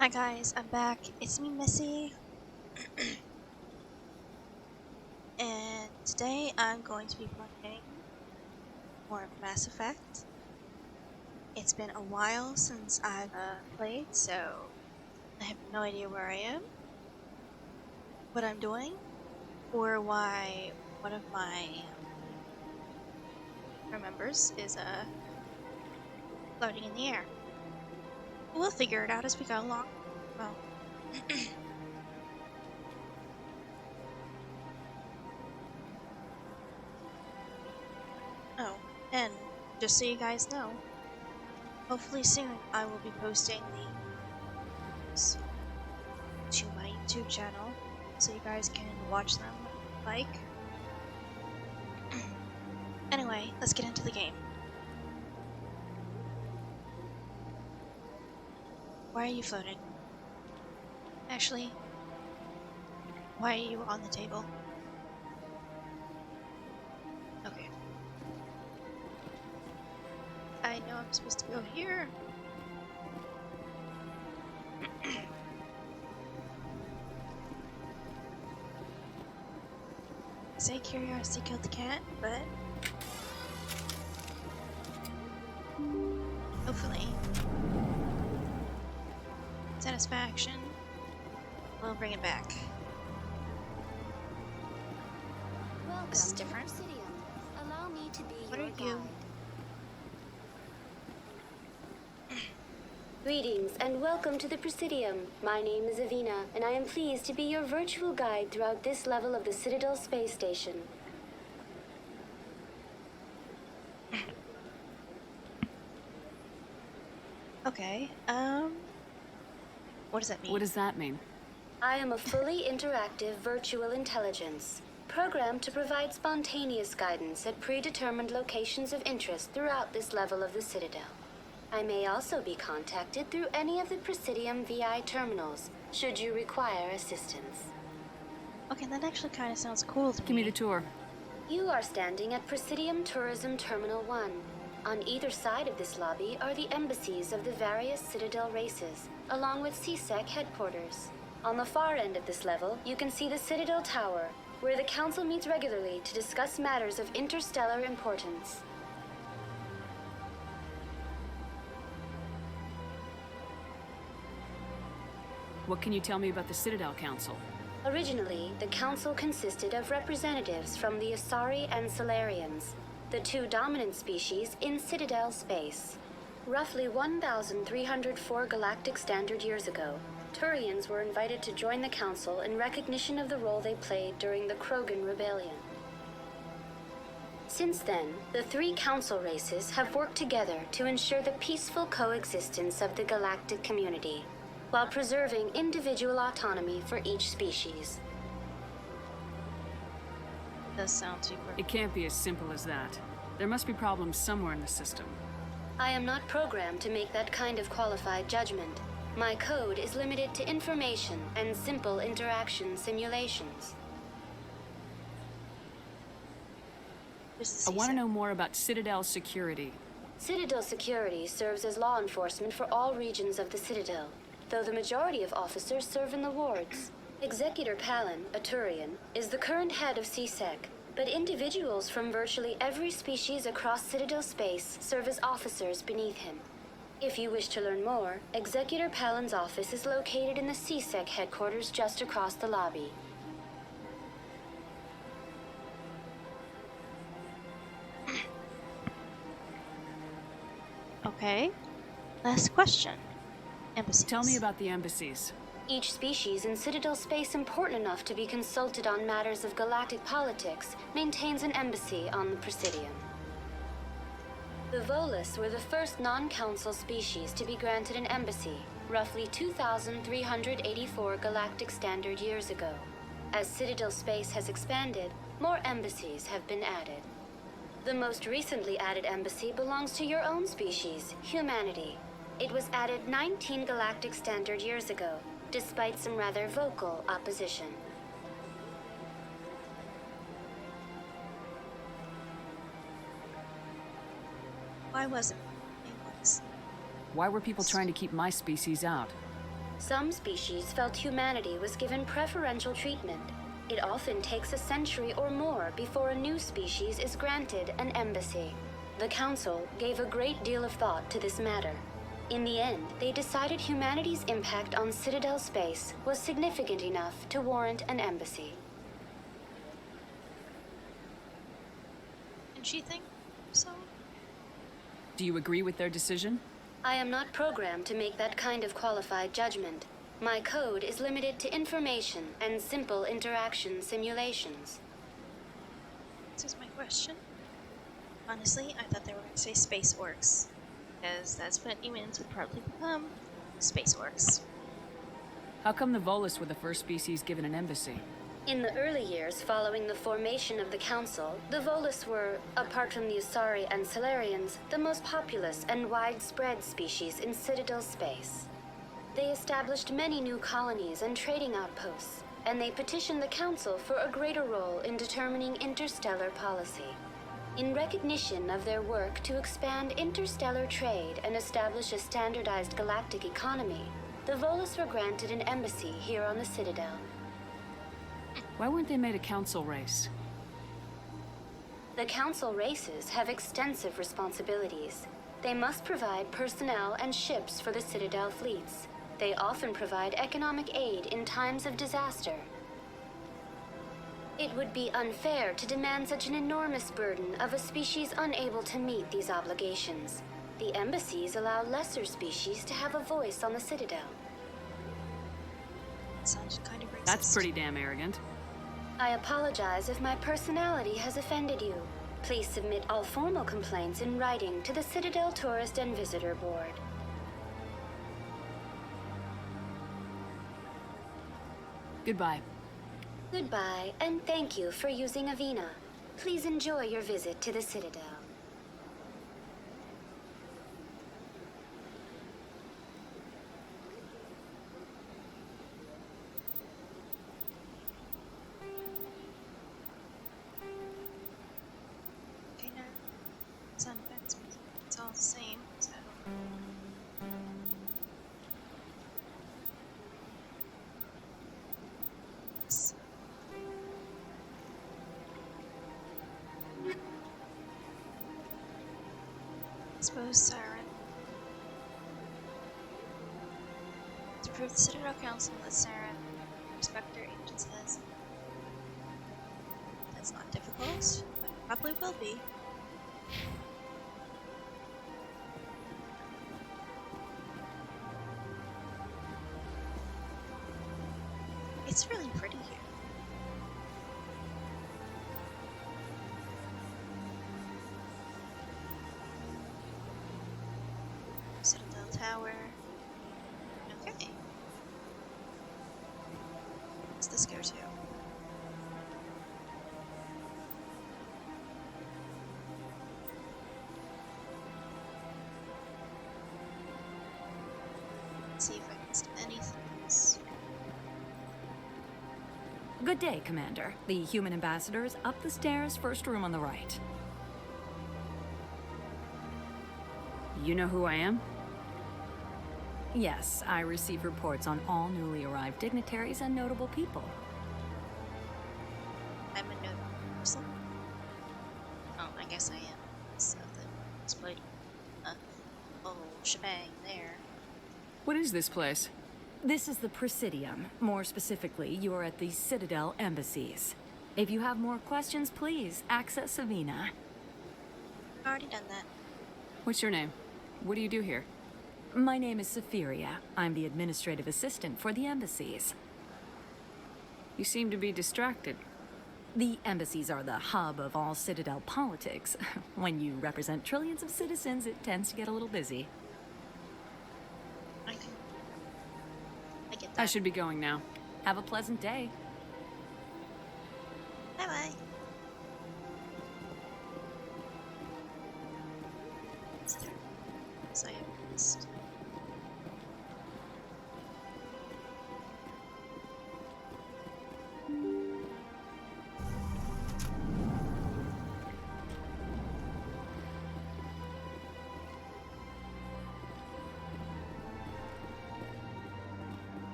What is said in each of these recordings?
Hi guys, I'm back. It's me, Missy. And today I'm going to be playing more of Mass Effect. It's been a while since I've played, so I have no idea where I am, what I'm doing, or why one of my crew members is floating in the air. We'll figure it out as we go along. Well, oh, and just so you guys know, hopefully soon I will be posting these to my YouTube channel so you guys can watch them if you like. Anyway, let's get into the game. Why are you floating? Actually, why are you on the table? Okay. I know I'm supposed to go here. Say curiosity killed the cat, but hopefully satisfaction will bring it back. Welcome This is to different. Presidium. Allow me to be What your are guide. you? Greetings and welcome to the Presidium. My name is Avina, and I am pleased to be your virtual guide throughout this level of the Citadel space station. Okay, what does that mean? What does that mean? I am a fully interactive virtual intelligence, programmed to provide spontaneous guidance at predetermined locations of interest throughout this level of the Citadel. I may also be contacted through any of the Presidium VI terminals, should you require assistance. Okay, that actually kind of sounds cool to me. Give me the tour. You are standing at Presidium Tourism Terminal 1. On either side of this lobby are the embassies of the various Citadel races, along with CSEC headquarters. On the far end of this level, you can see the Citadel Tower, where the Council meets regularly to discuss matters of interstellar importance. What can you tell me about the Citadel Council? Originally, the Council consisted of representatives from the Asari and Solarians, the two dominant species in Citadel space. Roughly 1,304 galactic standard years ago, Turians were invited to join the Council in recognition of the role they played during the Krogan Rebellion. Since then, the three Council races have worked together to ensure the peaceful coexistence of the galactic community, while preserving individual autonomy for each species. Does sound super. It can't be as simple as that. There must be problems somewhere in the system. I am not programmed to make that kind of qualified judgment. My code is limited to information and simple interaction simulations. I want to know more about Citadel security. Citadel security serves as law enforcement for all regions of the Citadel, though the majority of officers serve in the wards. Executor Palin, a Turian, is the current head of CSEC, but individuals from virtually every species across Citadel space serve as officers beneath him. If you wish to learn more, Executor Palin's office is located in the CSEC headquarters just across the lobby. Okay. Last question. Embassies. Tell me about the embassies. Each species in Citadel space important enough to be consulted on matters of galactic politics maintains an embassy on the Presidium. The Volus were the first non-council species to be granted an embassy, roughly 2,384 galactic standard years ago. As Citadel space has expanded, more embassies have been added. The most recently added embassy belongs to your own species, humanity. It was added 19 galactic standard years ago, despite some rather vocal opposition. Why wasn't it? Why were people trying to keep my species out? Some species felt humanity was given preferential treatment. It often takes a century or more before a new species is granted an embassy. The Council gave a great deal of thought to this matter. In the end, they decided humanity's impact on Citadel space was significant enough to warrant an embassy. And she think so? Do you agree with their decision? I am not programmed to make that kind of qualified judgment. My code is limited to information and simple interaction simulations. This is my question. Honestly, I thought they were going to say space orcs, because that's what humans would probably become. Space orcs. How come the Volus were the first species given an embassy? In the early years following the formation of the Council, the Volus were, apart from the Usari and Solarians, the most populous and widespread species in Citadel space. They established many new colonies and trading outposts, and they petitioned the Council for a greater role in determining interstellar policy. In recognition of their work to expand interstellar trade and establish a standardized galactic economy, the Volus were granted an embassy here on the Citadel. Why weren't they made a council race? The Council races have extensive responsibilities. They must provide personnel and ships for the Citadel fleets. They often provide economic aid in times of disaster. It would be unfair to demand such an enormous burden of a species unable to meet these obligations. The embassies allow lesser species to have a voice on the Citadel. That sounds kind of racist. That's pretty damn arrogant. I apologize if my personality has offended you. Please submit all formal complaints in writing to the Citadel Tourist and Visitor Board. Goodbye. Goodbye, and thank you for using Avina. Please enjoy your visit to the Citadel. Okay, now sound effects, it's all the same, so. Yes. I suppose Siren. To prove the Citadel Council that Siren respect their agencies. That's not difficult, but it probably will be. It's really pretty here. Citadel Tower. Okay. What's this go to? Let's see if I missed anything else. Good day, Commander. The human ambassador is up the stairs, first room on the right. You know who I am? Yes, I receive reports on all newly arrived dignitaries and notable people. I'm a notable person. Oh, I guess I am. So the exploding whole shebang there. What is this place? This is the Presidium. More specifically, you are at the Citadel embassies. If you have more questions, please access Savina. Already done that. What's your name? What do you do here? My name is Safiria. I'm the administrative assistant for the embassies. You seem to be distracted. The embassies are the hub of all Citadel politics. When you represent trillions of citizens, it tends to get a little busy. I get that. I should be going now. Have a pleasant day. Bye bye. Is there? Yes, I have missed.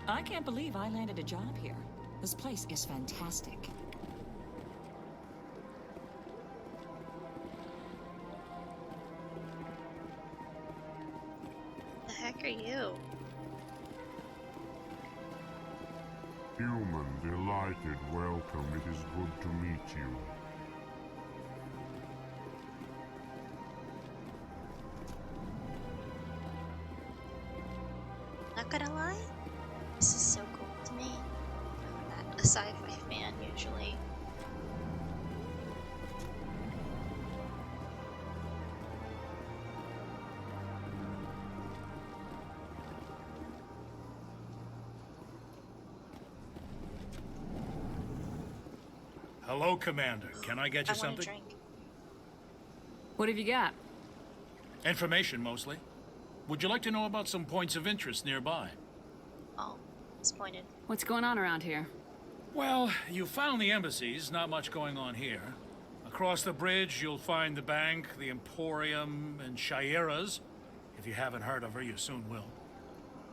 I can't believe I landed a job here. This place is fantastic. The heck are you? Human, delighted, welcome. It is good to meet you. Not gonna lie, this is so cool to me. I'm not a sci-fi fan usually. Hello, Commander. Can I get you I want a something? drink. What have you got? Information, mostly. Would you like to know about some points of interest nearby? Oh, disappointed. What's going on around here? Well, you found the embassies. Not much going on here. Across the bridge, you'll find the bank, the Emporium, and Shaira's. If you haven't heard of her, you soon will.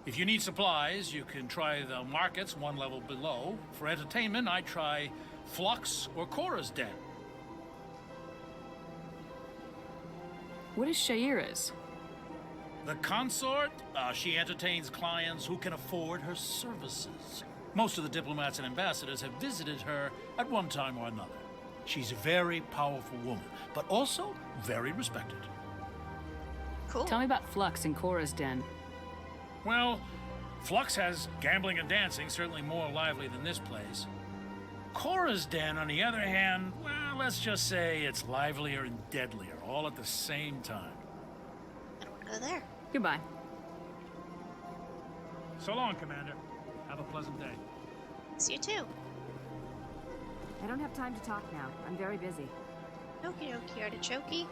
If you need supplies, you can try the markets one level below. For entertainment, I'd try Flux or Cora's Den. What is Shaira's? The consort, she entertains clients who can afford her services. Most of the diplomats and ambassadors have visited her at one time or another. She's a very powerful woman, but also very respected. Cool. Tell me about Flux and Cora's Den. Well, Flux has gambling and dancing, certainly more lively than this place. Cora's Den, on the other hand, well, let's just say it's livelier and deadlier, all at the same time. I don't want to go there. Goodbye. So long, Commander. Have a pleasant day. See you too. I don't have time to talk now. I'm very busy. Okie dokie, artichoke.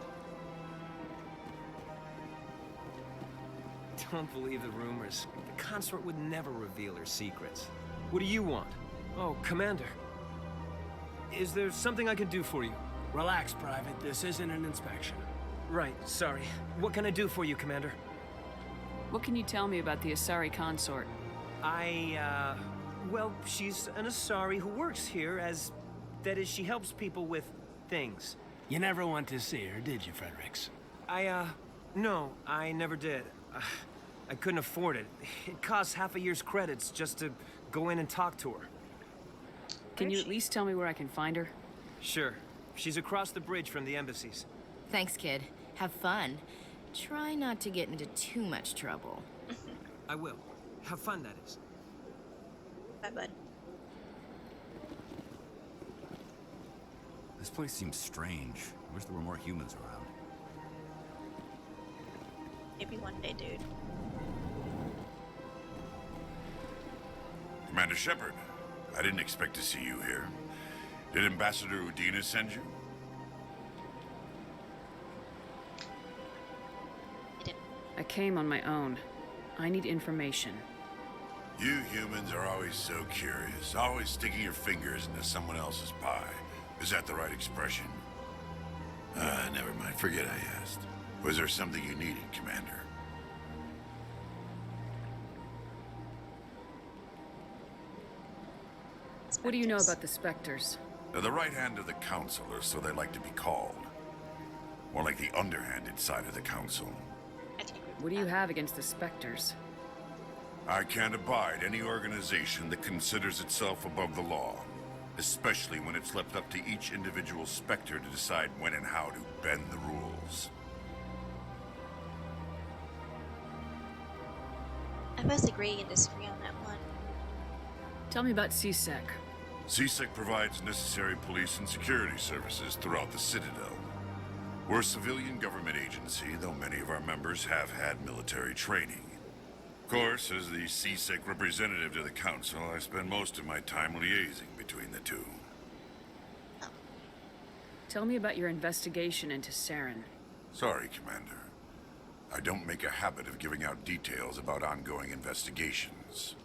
Don't believe the rumors. The consort would never reveal her secrets. What do you want? Oh, Commander. Is there something I can do for you? Relax, Private. This isn't an inspection. Right, sorry. What can I do for you, Commander? What can you tell me about the Asari consort? Well, she's an Asari who works here as... That is, she helps people with things. You never went to see her, did you, Fredericks? No, I never did. I couldn't afford it. It costs half a year's credits just to go in and talk to her. Can you at least tell me where I can find her? Sure. She's across the bridge from the embassies. Thanks, kid. Have fun. Try not to get into too much trouble. I will. Have fun, that is. Bye, bud. This place seems strange. I wish there were more humans around. Maybe one day, dude. Commander Shepard, I didn't expect to see you here. Did Ambassador Udina send you? I didn't. I came on my own. I need information. You humans are always so curious, always sticking your fingers into someone else's pie. Is that the right expression? Never mind. Forget I asked. Was there something you needed, Commander? What do you know about the Spectres? They're the right hand of the Council, or so they like to be called. More like the underhanded side of the Council. What do you have against the Spectres? I can't abide any organization that considers itself above the law. Especially when it's left up to each individual Spectre to decide when and how to bend the rules. I both agree and disagree on that one. Tell me about CSEC. CSEC provides necessary police and security services throughout the Citadel. We're a civilian government agency, though many of our members have had military training. Of course, as the CSEC representative to the Council, I spend most of my time liaising between the two. Tell me about your investigation into Saren. Sorry, Commander. I don't make a habit of giving out details about ongoing investigations.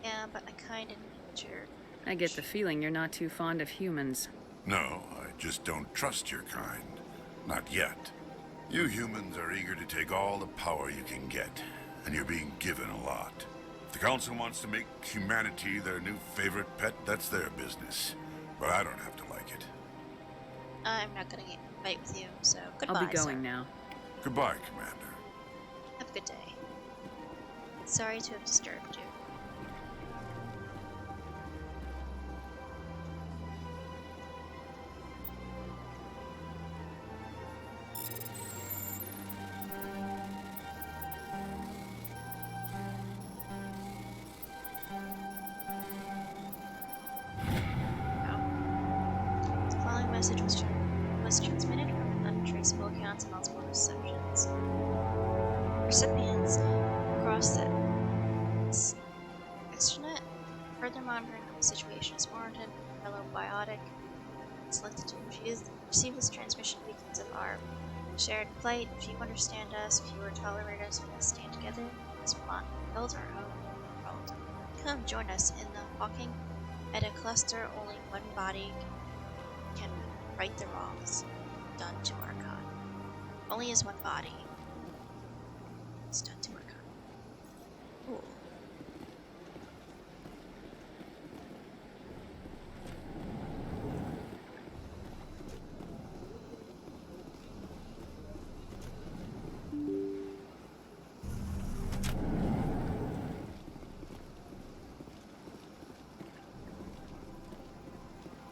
Yeah, but I kinda need your... I get the feeling you're not too fond of humans. No, I just don't trust your kind. Not yet. You humans are eager to take all the power you can get. and you're being given a lot. If the Council wants to make humanity their new favorite pet, that's their business. But I don't have to like it. I'm not gonna get in a fight with you, so goodbye, I'll be going sir. now. Goodbye, Commander. Have a good day. Sorry to have disturbed you. The following message was transmitted from untraceable accounts and multiple receptions. Recipients across the extranet. Further monitoring of the situation is warranted. Fellow biotic selected to receive this transmission because of our shared plight. If you understand us, if you will tolerate us, we must stand together. We must build our own world. Come join us in the walking at a cluster. Only one body can right the wrongs done to our kind. Only as one body is done to our kind. Ooh.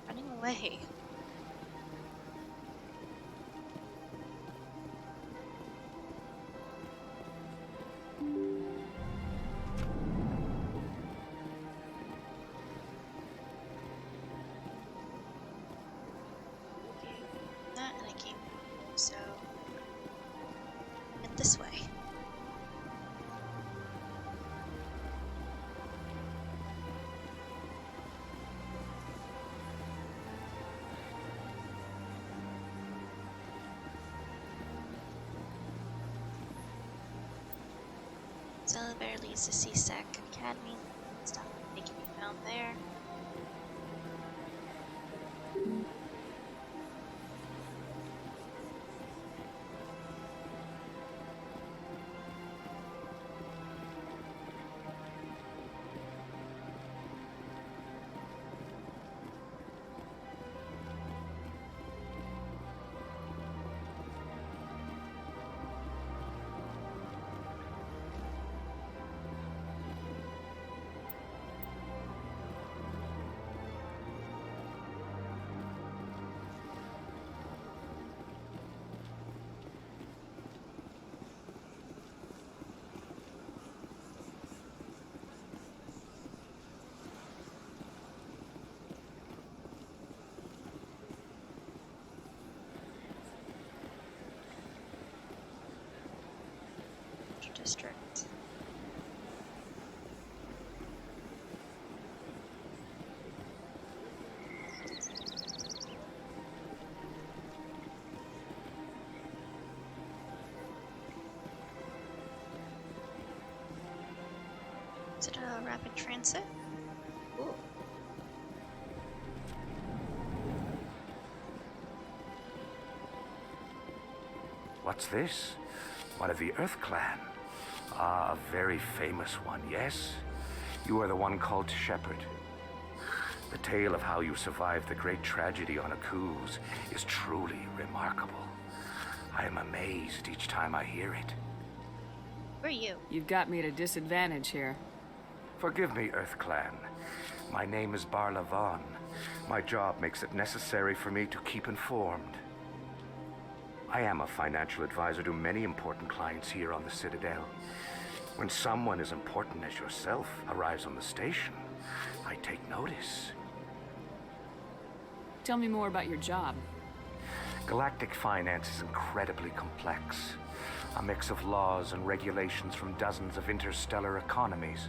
Running away. That and I came so and this way. This elevator leads to CSEC Academy. Stuff they can be found there. District. Is it a rapid transit? Ooh. What's this? One of the Earth Clan. Ah, a very famous one, yes? You are the one called Shepherd. The tale of how you survived the great tragedy on Akuz is truly remarkable. I am amazed each time I hear it. Who are you? You've got me at a disadvantage here. Forgive me, Earth Clan. My name is Barla Vaughn. My job makes it necessary for me to keep informed. I am a financial advisor to many important clients here on the Citadel. When someone as important as yourself arrives on the station, I take notice. Tell me more about your job. Galactic finance is incredibly complex. A mix of laws and regulations from dozens of interstellar economies.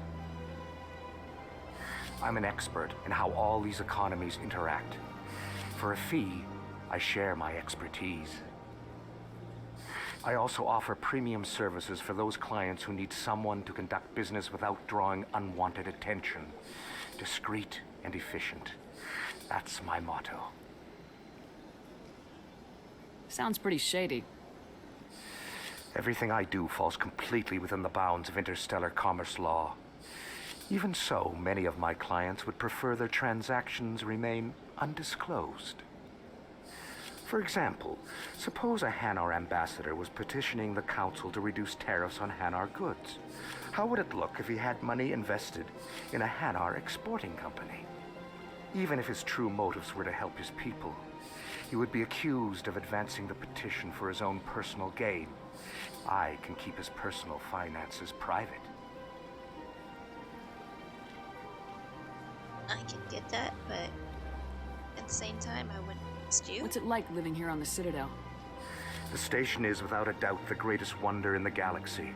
I'm an expert in how all these economies interact. For a fee, I share my expertise. I also offer premium services for those clients who need someone to conduct business without drawing unwanted attention. Discreet and efficient. That's my motto. Sounds pretty shady. Everything I do falls completely within the bounds of interstellar commerce law. Even so, many of my clients would prefer their transactions remain undisclosed. For example, suppose a Hanar ambassador was petitioning the council to reduce tariffs on Hanar goods. How would it look if he had money invested in a Hanar exporting company? Even if his true motives were to help his people, he would be accused of advancing the petition for his own personal gain. I can keep his personal finances private. I can get that, but at the same time, I wouldn't trust you. What's it like living here on the Citadel? The station is without a doubt the greatest wonder in the galaxy.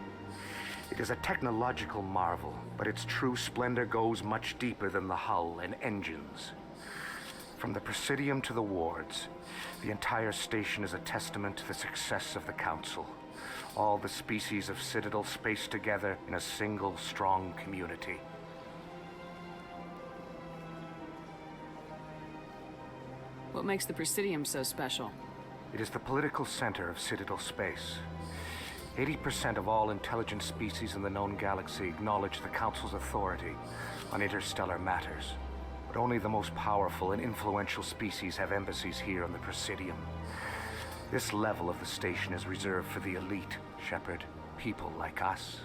It is a technological marvel, but its true splendor goes much deeper than the hull and engines. From the Presidium to the wards, the entire station is a testament to the success of the Council. All the species of Citadel spaced together in a single, strong community. What makes the Presidium so special? It is the political center of Citadel space. 80% of all intelligent species in the known galaxy acknowledge the Council's authority on interstellar matters. But only the most powerful and influential species have embassies here on the Presidium. This level of the station is reserved for the elite, Shepard. People like us.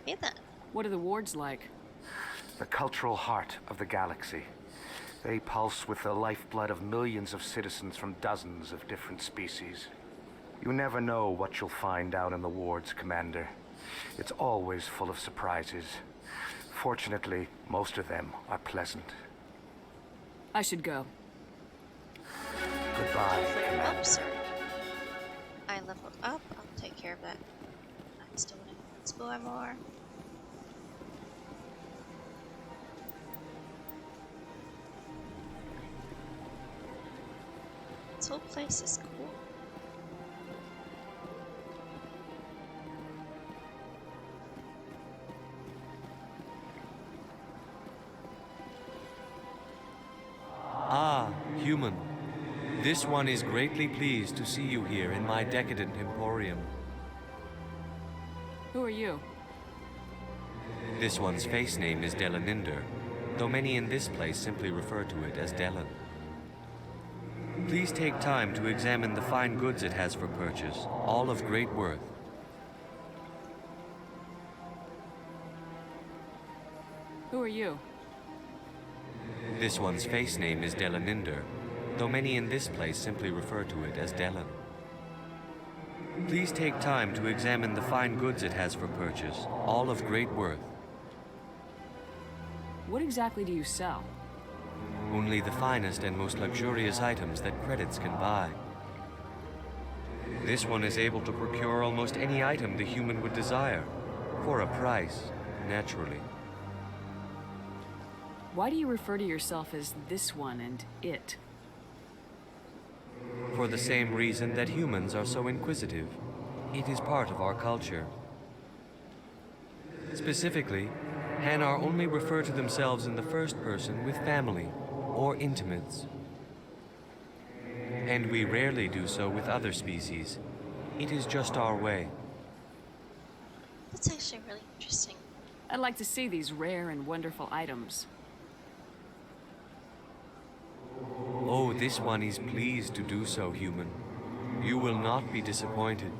Hey then. What are the wards like? The cultural heart of the galaxy. They pulse with the lifeblood of millions of citizens from dozens of different species. You never know what you'll find down in the wards, Commander. It's always full of surprises. Fortunately, most of them are pleasant. I should go. Goodbye, Commander. Up, sir. I leveled up. I'll take care of that. I still want to explore more. This whole place is cool. Ah, human. This one is greatly pleased to see you here in my decadent emporium. Who are you? This one's face name is Delaninder, though many in this place simply refer to it as Delan. Please take time to examine the fine goods it has for purchase, all of great worth. Who are you? This one's face name is Delaninder, though many in this place simply refer to it as Delan. Please take time to examine the fine goods it has for purchase, all of great worth. What exactly do you sell? Only the finest and most luxurious items that credits can buy. This one is able to procure almost any item the human would desire, for a price, naturally. Why do you refer to yourself as this one and it? For the same reason that humans are so inquisitive. It is part of our culture. Specifically, Hanar only refer to themselves in the first person with family or intimates. And we rarely do so with other species. It is just our way. That's actually really interesting. I'd like to see these rare and wonderful items. Oh, this one is pleased to do so, human. You will not be disappointed.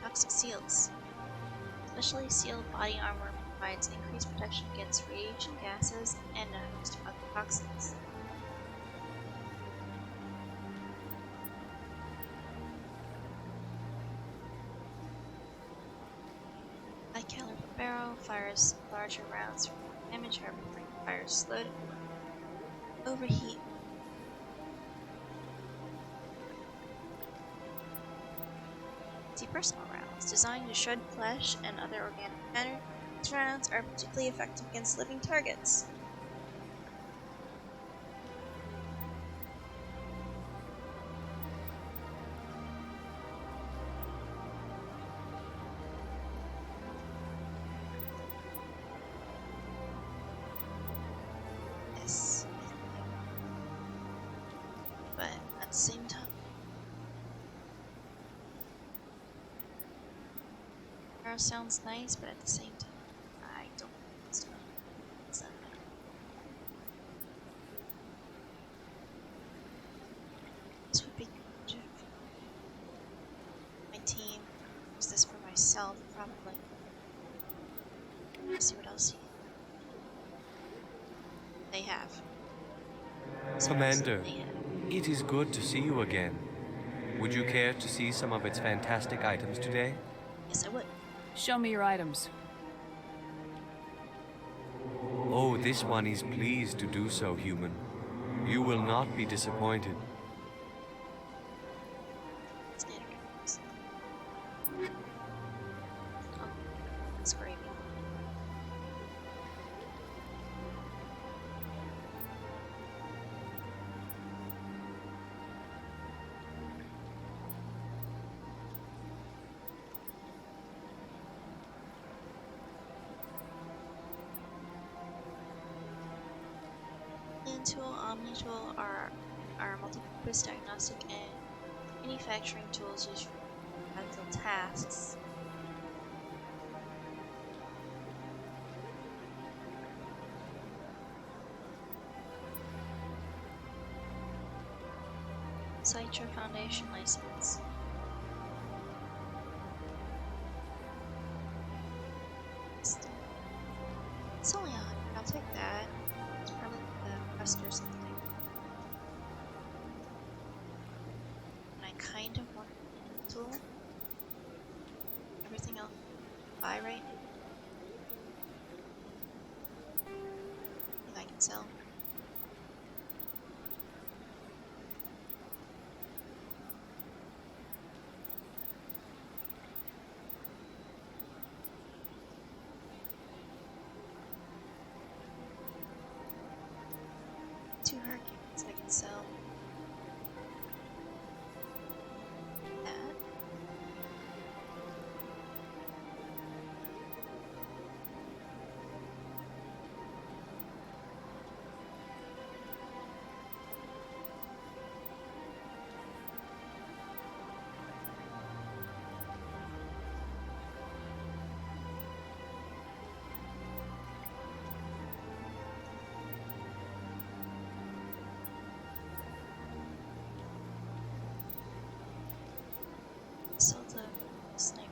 Toxic seals. Specially sealed body armor provides increased protection against radiation gases and a host of other toxins. High caliber barrel fires larger rounds for more damage, however, fires slow to overheat. Personal rounds, designed to shred flesh and other organic matter. These rounds are particularly effective against living targets. Same time. Arrow sounds nice, but at the same time, I don't think it's that better. This would be good if my team use this for myself, probably. Let's see what else they have. Commander, it is good to see you again. Would you care to see some of its fantastic items today? Yes, I would. Show me your items. Oh, this one is pleased to do so, human. You will not be disappointed. Oh, that's gravy. Tool, Omni tool are multi-purpose diagnostic and manufacturing tools used for medical tasks. Citra Foundation license. It's only 100. I'll take that. It's probably the quest or something. And I kind of want a tool. Everything else buy right now. I think I can sell. Two hurricanes I can sell. That. So the sniper.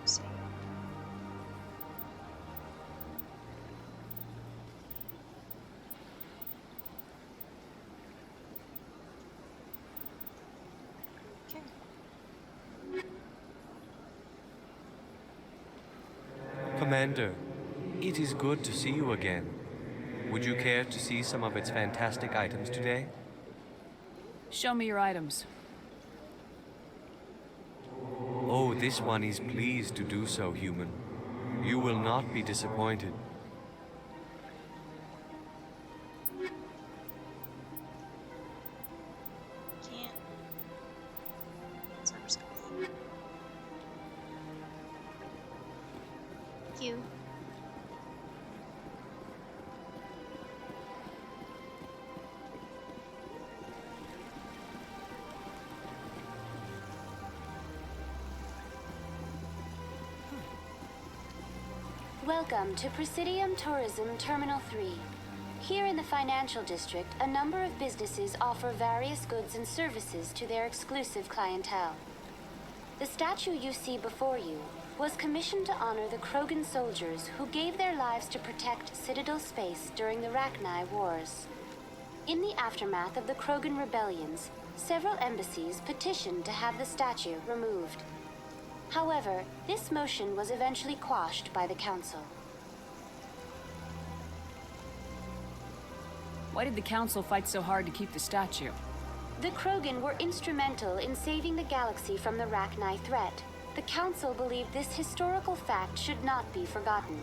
See. Okay. Commander, it is good to see you again. Would you care to see some of its fantastic items today? Show me your items. Oh, this one is pleased to do so, human. You will not be disappointed. Can't. So I'm just gonna. Thank you. Welcome to Presidium Tourism Terminal 3. Here in the financial district, a number of businesses offer various goods and services to their exclusive clientele. The statue you see before you was commissioned to honor the Krogan soldiers who gave their lives to protect Citadel space during the Rachni Wars. In the aftermath of the Krogan rebellions, several embassies petitioned to have the statue removed. However, this motion was eventually quashed by the Council. Why did the Council fight so hard to keep the statue? The Krogan were instrumental in saving the galaxy from the Rachni threat. The Council believed this historical fact should not be forgotten.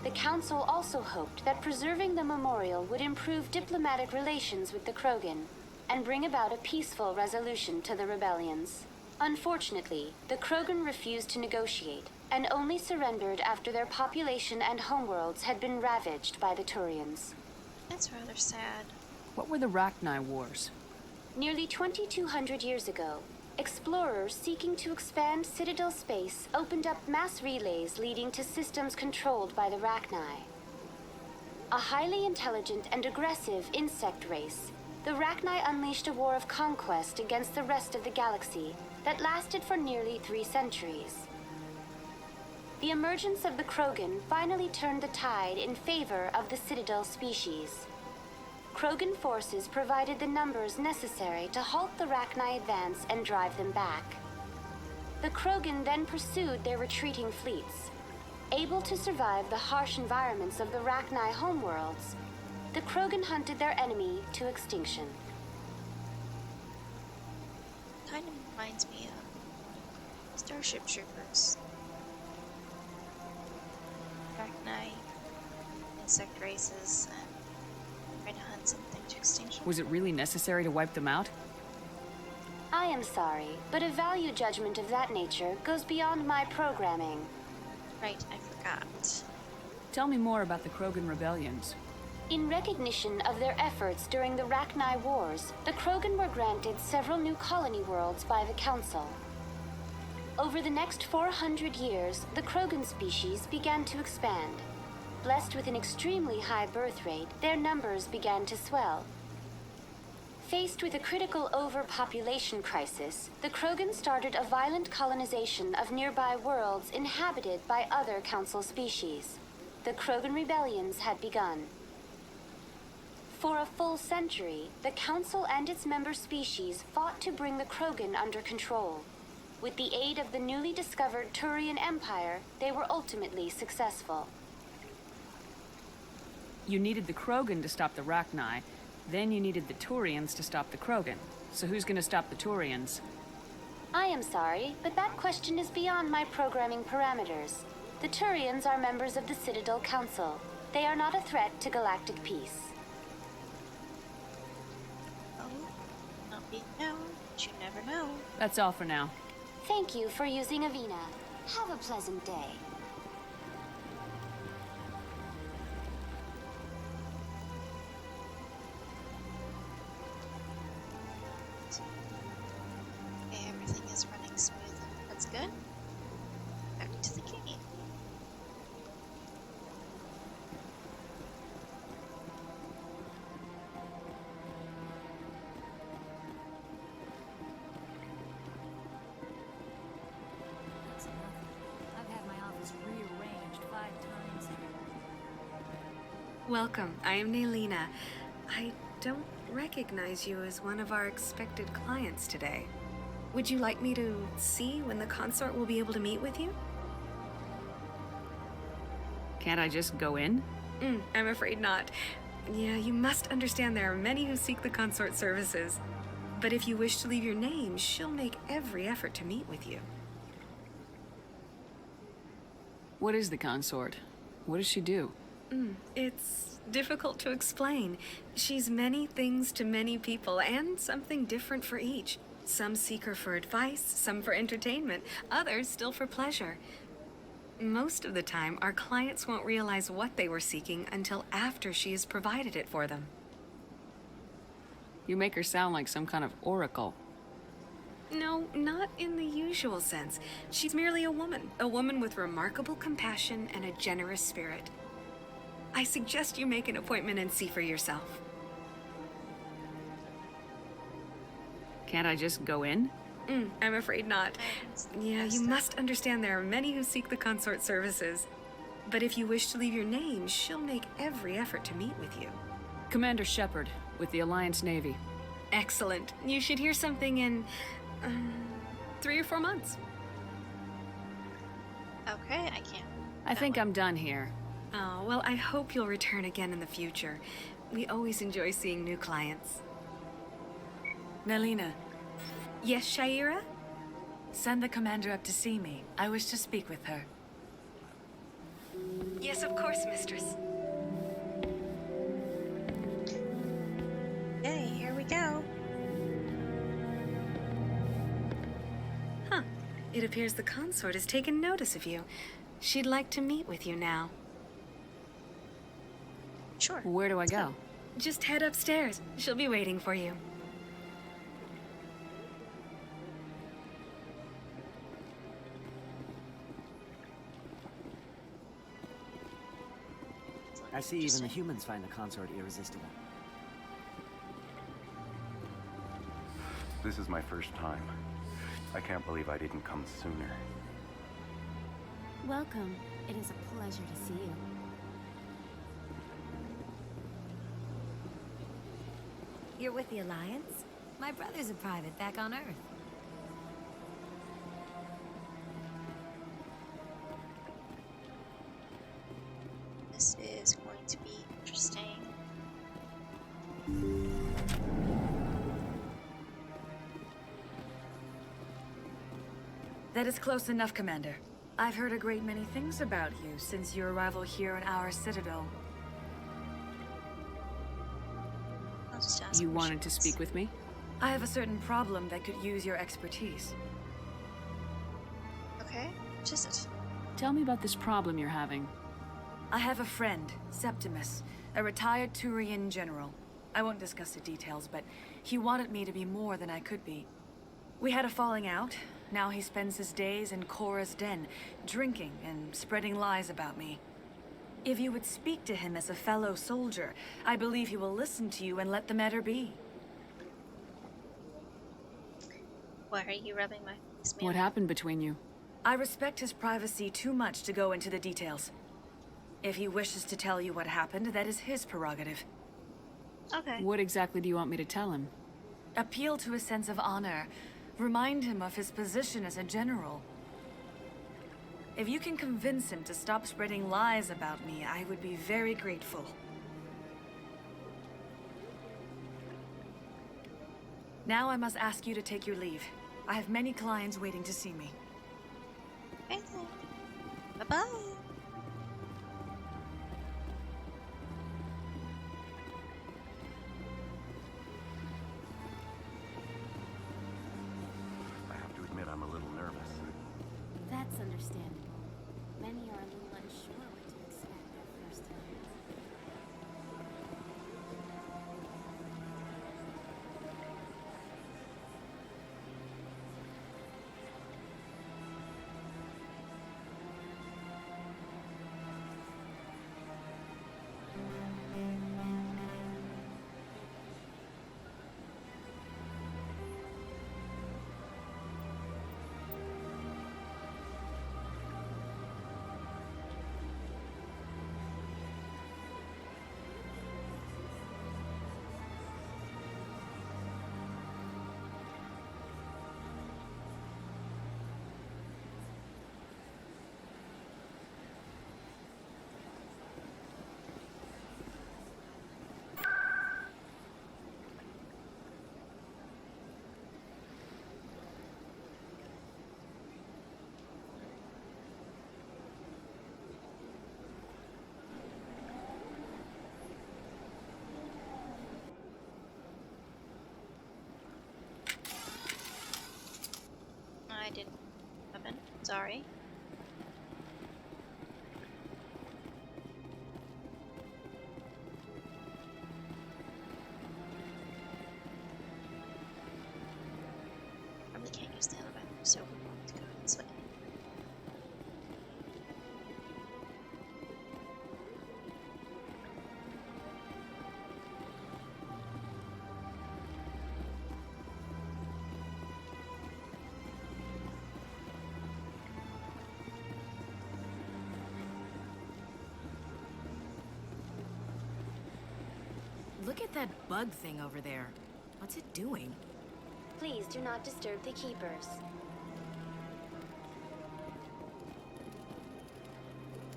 The Council also hoped that preserving the memorial would improve diplomatic relations with the Krogan and bring about a peaceful resolution to the rebellions. Unfortunately, the Krogan refused to negotiate and only surrendered after their population and homeworlds had been ravaged by the Turians. That's rather sad. What were the Rachni Wars? Nearly 2,200 years ago, explorers seeking to expand Citadel space opened up mass relays leading to systems controlled by the Rachni. A highly intelligent and aggressive insect race, the Rachni unleashed a war of conquest against the rest of the galaxy that lasted for nearly 3 centuries. The emergence of the Krogan finally turned the tide in favor of the Citadel species. Krogan forces provided the numbers necessary to halt the Rachni advance and drive them back. The Krogan then pursued their retreating fleets. Able to survive the harsh environments of the Rachni homeworlds, the Krogan hunted their enemy to extinction. Kind of reminds me of Starship Troopers. Rachni, insect races, and trying to hunt something to extinction. Was it really necessary to wipe them out? I am sorry, but a value judgment of that nature goes beyond my programming. Right, I forgot. Tell me more about the Krogan rebellions. In recognition of their efforts during the Rachni Wars, the Krogan were granted several new colony worlds by the Council. Over the next 400 years, the Krogan species began to expand. Blessed with an extremely high birth rate, their numbers began to swell. Faced with a critical overpopulation crisis, the Krogan started a violent colonization of nearby worlds inhabited by other Council species. The Krogan rebellions had begun. For a full century, the Council and its member species fought to bring the Krogan under control. With the aid of the newly discovered Turian Empire, they were ultimately successful. You needed the Krogan to stop the Rachni, then you needed the Turians to stop the Krogan. So who's gonna stop the Turians? I am sorry, but that question is beyond my programming parameters. The Turians are members of the Citadel Council. They are not a threat to galactic peace. Oh, not being known, but you never know. That's all for now. Thank you for using Avina. Have a pleasant day. Okay, everything is running smooth. That's good. Back to the game. I've had my office rearranged 5 times. Welcome, I am Naylina. I don't recognize you as one of our expected clients today. Would you like me to see when the consort will be able to meet with you? Can't I just go in? I'm afraid not. Yeah, you must understand there are many who seek the consort services. But if you wish to leave your name, she'll make every effort to meet with you. What is the consort? What does she do? It's difficult to explain. She's many things to many people, and something different for each. Some seek her for advice, some for entertainment, others still for pleasure. Most of the time, our clients won't realize what they were seeking until after she has provided it for them. You make her sound like some kind of oracle. No, not in the usual sense. She's merely a woman with remarkable compassion and a generous spirit. I suggest you make an appointment and see for yourself. Can't I just go in? I'm afraid not. Yeah, you must understand there are many who seek the consort services. But if you wish to leave your name, she'll make every effort to meet with you. Commander Shepard, with the Alliance Navy. Excellent. You should hear something in 3 or 4 months. Okay, I can't. I think I'm done here. Oh, well, I hope you'll return again in the future. We always enjoy seeing new clients. Nalina, Yes, Shaira? send the commander up to see me. I wish to speak with her. Yes, of course, mistress. Yay, here we go. Huh. It appears the consort has taken notice of you. She'd like to meet with you now. Sure. Where do I go? Just head upstairs. She'll be waiting for you. I see even the humans find the consort irresistible. This is my first time. I can't believe I didn't come sooner. Welcome. It is a pleasure to see you. You're with the Alliance? My brother's a private back on Earth. This is going to be interesting. That is close enough, Commander. I've heard a great many things about you since your arrival here in our citadel. I'll just ask You her wanted she to wants. speak with me? I have a certain problem that could use your expertise. Okay, what is it? Tell me about this problem you're having. I have a friend, Septimus, a retired Turian general. I won't discuss the details, but he wanted me to be more than I could be. We had a falling out. Now he spends his days in Korra's den, drinking and spreading lies about me. If you would speak to him as a fellow soldier, I believe he will listen to you and let the matter be. Why are you rubbing my face, man? What happened between you? I respect his privacy too much to go into the details. If he wishes to tell you what happened, that is his prerogative. Okay. What exactly do you want me to tell him? Appeal to his sense of honor. Remind him of his position as a general. If you can convince him to stop spreading lies about me, I would be very grateful. Now I must ask you to take your leave. I have many clients waiting to see me. Okay then. Bye-bye. I have to admit I'm a little nervous. That's understandable. Many are a little unsure what to expect their first time. I didn't happen. Sorry. Probably can't use the elevator, so we're going to go this way. Look at that bug thing over there. What's it doing? Please do not disturb the keepers.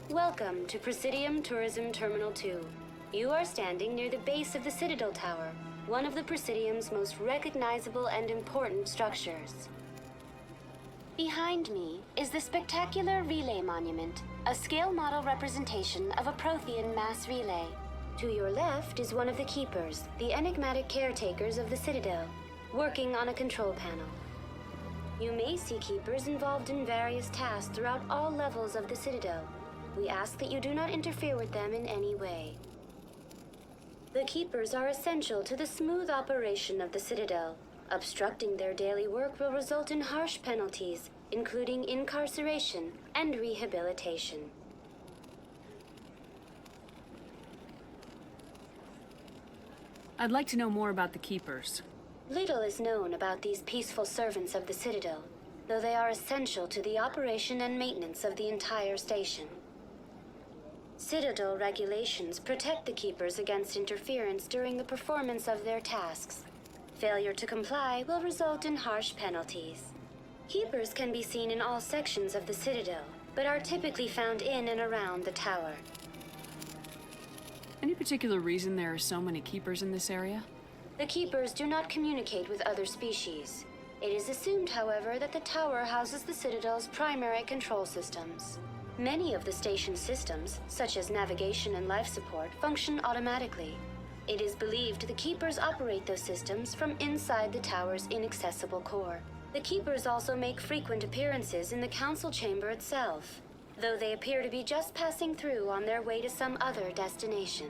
Welcome to Presidium Tourism Terminal 2. You are standing near the base of the Citadel Tower, one of the Presidium's most recognizable and important structures. Behind me is the spectacular Relay Monument, a scale model representation of a Prothean mass relay. To your left is one of the Keepers, the enigmatic caretakers of the Citadel, working on a control panel. You may see Keepers involved in various tasks throughout all levels of the Citadel. We ask that you do not interfere with them in any way. The Keepers are essential to the smooth operation of the Citadel. Obstructing their daily work will result in harsh penalties, including incarceration and rehabilitation. I'd like to know more about the Keepers. Little is known about these peaceful servants of the Citadel, though they are essential to the operation and maintenance of the entire station. Citadel regulations protect the Keepers against interference during the performance of their tasks. Failure to comply will result in harsh penalties. Keepers can be seen in all sections of the Citadel, but are typically found in and around the tower. Any particular reason there are so many Keepers in this area? The Keepers do not communicate with other species. It is assumed, however, that the tower houses the Citadel's primary control systems. Many of the station's systems, such as navigation and life support, function automatically. It is believed the Keepers operate those systems from inside the tower's inaccessible core. The Keepers also make frequent appearances in the Council Chamber itself, though they appear to be just passing through on their way to some other destination.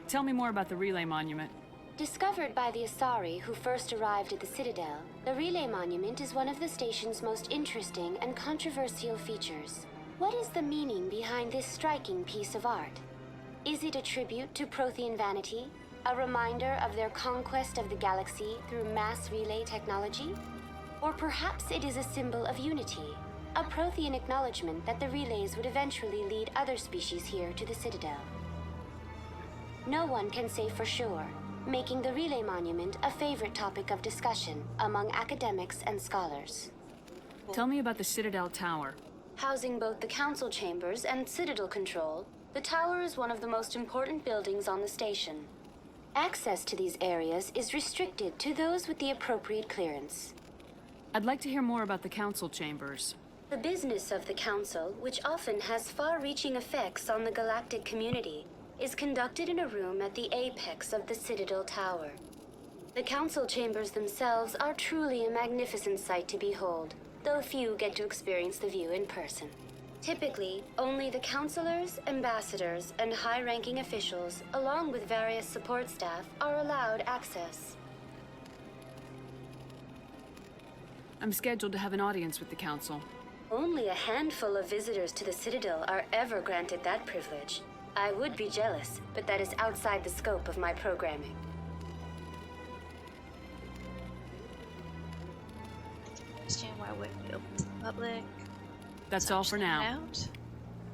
Tell me more about the Relay Monument. Discovered by the Asari who first arrived at the Citadel, the Relay Monument is one of the station's most interesting and controversial features. What is the meaning behind this striking piece of art? Is it a tribute to Prothean vanity? A reminder of their conquest of the galaxy through mass relay technology? Or perhaps it is a symbol of unity, a Prothean acknowledgement that the relays would eventually lead other species here to the Citadel. No one can say for sure, making the Relay Monument a favorite topic of discussion among academics and scholars. Tell me about the Citadel Tower. Housing both the Council Chambers and Citadel Control, the tower is one of the most important buildings on the station. Access to these areas is restricted to those with the appropriate clearance. I'd like to hear more about the Council Chambers. The business of the Council, which often has far-reaching effects on the galactic community, is conducted in a room at the apex of the Citadel Tower. The Council Chambers themselves are truly a magnificent sight to behold, though few get to experience the view in person. Typically, only the councilors, ambassadors, and high-ranking officials, along with various support staff, are allowed access. I'm scheduled to have an audience with the Council. Only a handful of visitors to the Citadel are ever granted that privilege. I would be jealous, but that is outside the scope of my programming. I can understand why it wouldn't be open to the public. That's all for now. Out.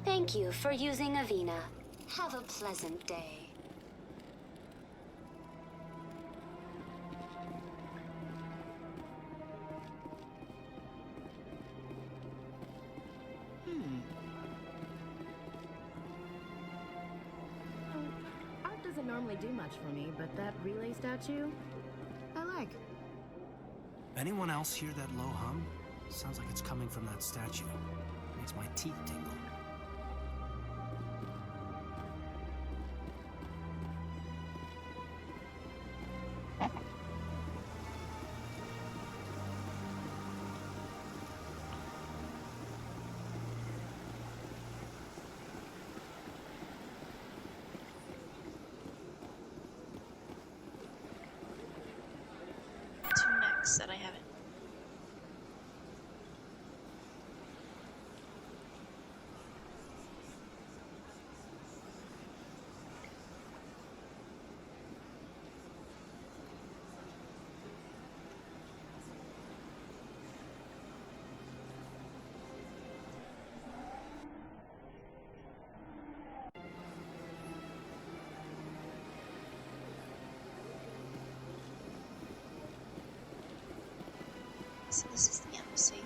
Thank you for using Avina. Have a pleasant day. Art doesn't normally do much for me, but that relay statue, I like. Anyone else hear that low hum? Sounds like it's coming from that statue. Makes my teeth tingle. Two necks that I haven't. So this is the embassy.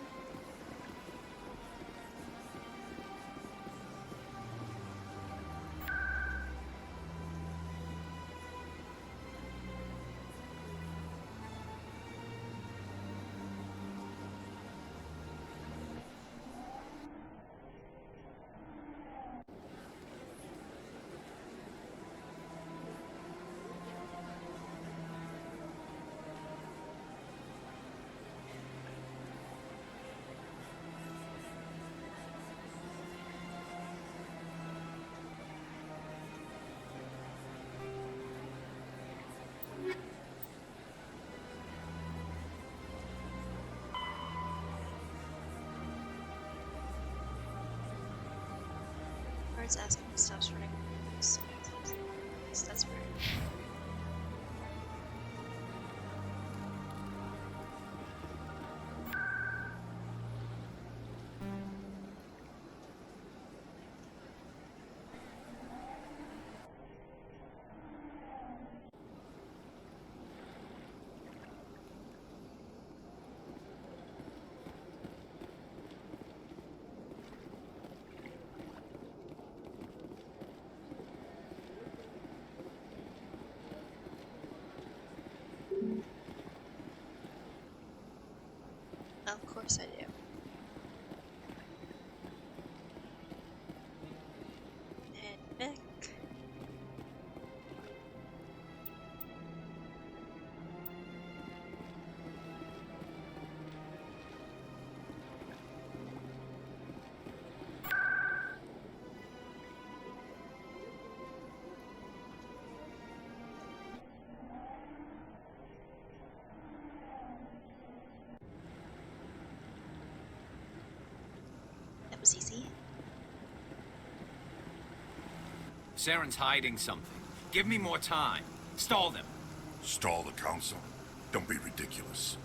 Shepard's asking if stuff's running. So that's weird. Of course I do. And Vic. That was easy. Saren's hiding something. Give me more time. Stall them. Stall the council? Don't be ridiculous.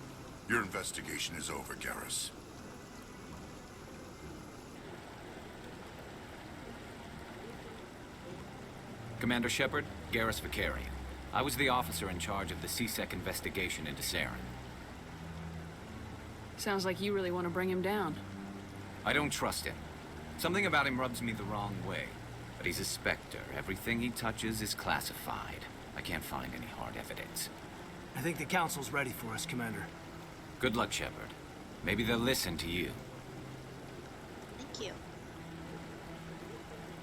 Your investigation is over, Garrus. Commander Shepard, Garrus Vicarian. I was the officer in charge of the CSEC investigation into Saren. Sounds like you really want to bring him down. I don't trust him. Something about him rubs me the wrong way. But he's a Spectre. Everything he touches is classified. I can't find any hard evidence. I think the Council's ready for us, Commander. Good luck, Shepard. Maybe they'll listen to you. Thank you.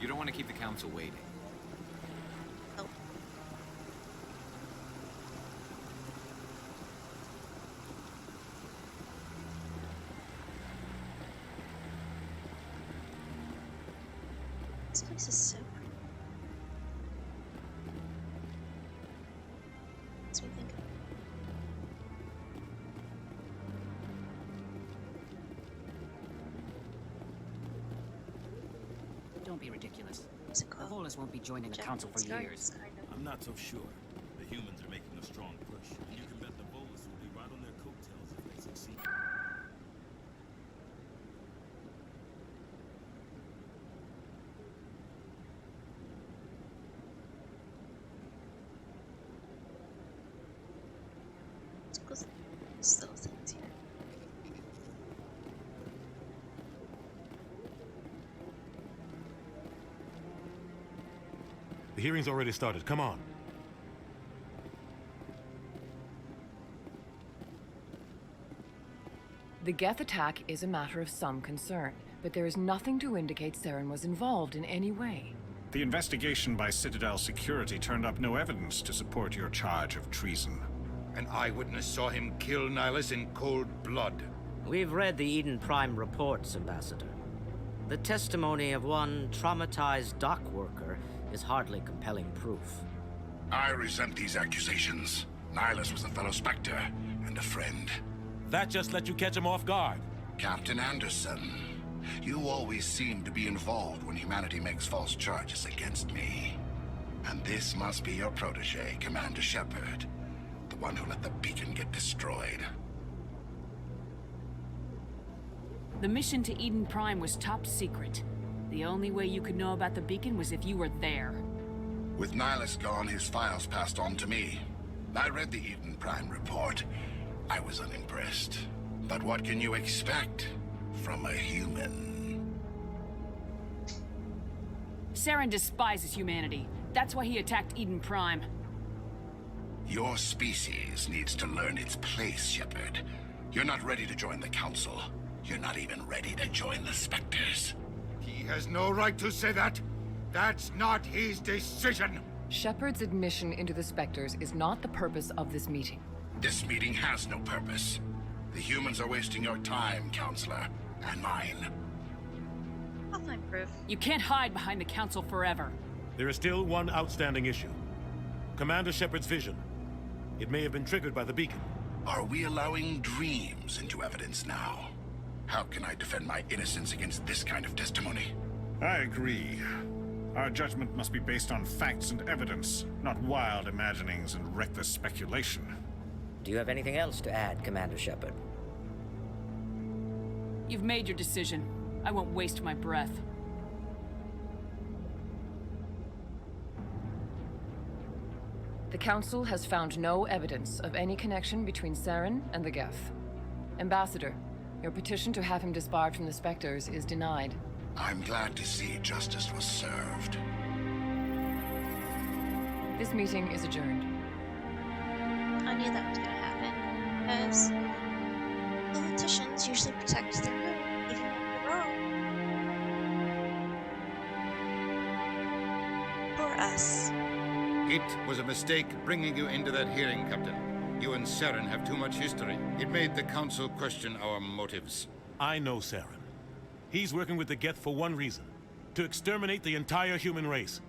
You don't want to keep the Council waiting. Oh. This place is so pretty. Makes me think of Don't be ridiculous. Is it The called? Volus won't be joining the Council for Japanese years. gardens, kind of. I'm not so sure. The humans are making a strong push, and you can bet the Volus will be right on their coattails if they succeed. Let's go through these little things here. The hearing's already started. Come on. The Geth attack is a matter of some concern, but there is nothing to indicate Saren was involved in any way. The investigation by Citadel Security turned up no evidence to support your charge of treason. An eyewitness saw him kill Nihilus in cold blood. We've read the Eden Prime reports, Ambassador. The testimony of one traumatized dock worker is hardly compelling proof. I resent these accusations. Nihilus was a fellow Spectre and a friend. That just let you catch him off guard. Captain Anderson, you always seem to be involved when humanity makes false charges against me. And this must be your protege, Commander Shepard. The one who let the beacon get destroyed. The mission to Eden Prime was top secret. The only way you could know about the beacon was if you were there. With Nihilus gone, his files passed on to me. I read the Eden Prime report. I was unimpressed. But what can you expect from a human? Saren despises humanity. That's why he attacked Eden Prime. Your species needs to learn its place, Shepard. You're not ready to join the Council. You're not even ready to join the Spectres. He has no right to say that. That's not his decision. Shepard's admission into the Spectres is not the purpose of this meeting. This meeting has no purpose. The humans are wasting your time, Counselor, and mine. I'll find proof. You can't hide behind the Council forever. There is still one outstanding issue. Commander Shepard's vision. It may have been triggered by the beacon. Are we allowing dreams into evidence now? How can I defend my innocence against this kind of testimony? I agree. Our judgment must be based on facts and evidence, not wild imaginings and reckless speculation. Do you have anything else to add, Commander Shepard? You've made your decision. I won't waste my breath. The Council has found no evidence of any connection between Saren and the Geth. Ambassador, your petition to have him disbarred from the Spectres is denied. I'm glad to see justice was served. This meeting is adjourned. I knew that was going to happen, because politicians usually protect their good, even when they're wrong. For us. It was a mistake bringing you into that hearing, Captain. You and Saren have too much history. It made the Council question our motives. I know Saren. He's working with the Geth for one reason: to exterminate the entire human race.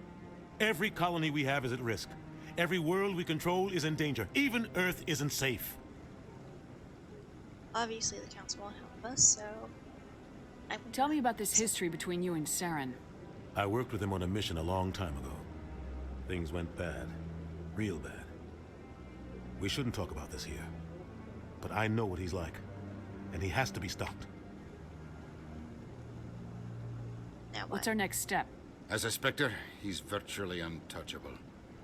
Every colony we have is at risk. Every world we control is in danger. Even Earth isn't safe. Obviously, the Council won't help us, so... Tell me about this history between you and Saren. I worked with him on a mission a long time ago. Things went bad. Real bad. We shouldn't talk about this here. But I know what he's like. And he has to be stopped. What's our next step? As a Spectre, he's virtually untouchable.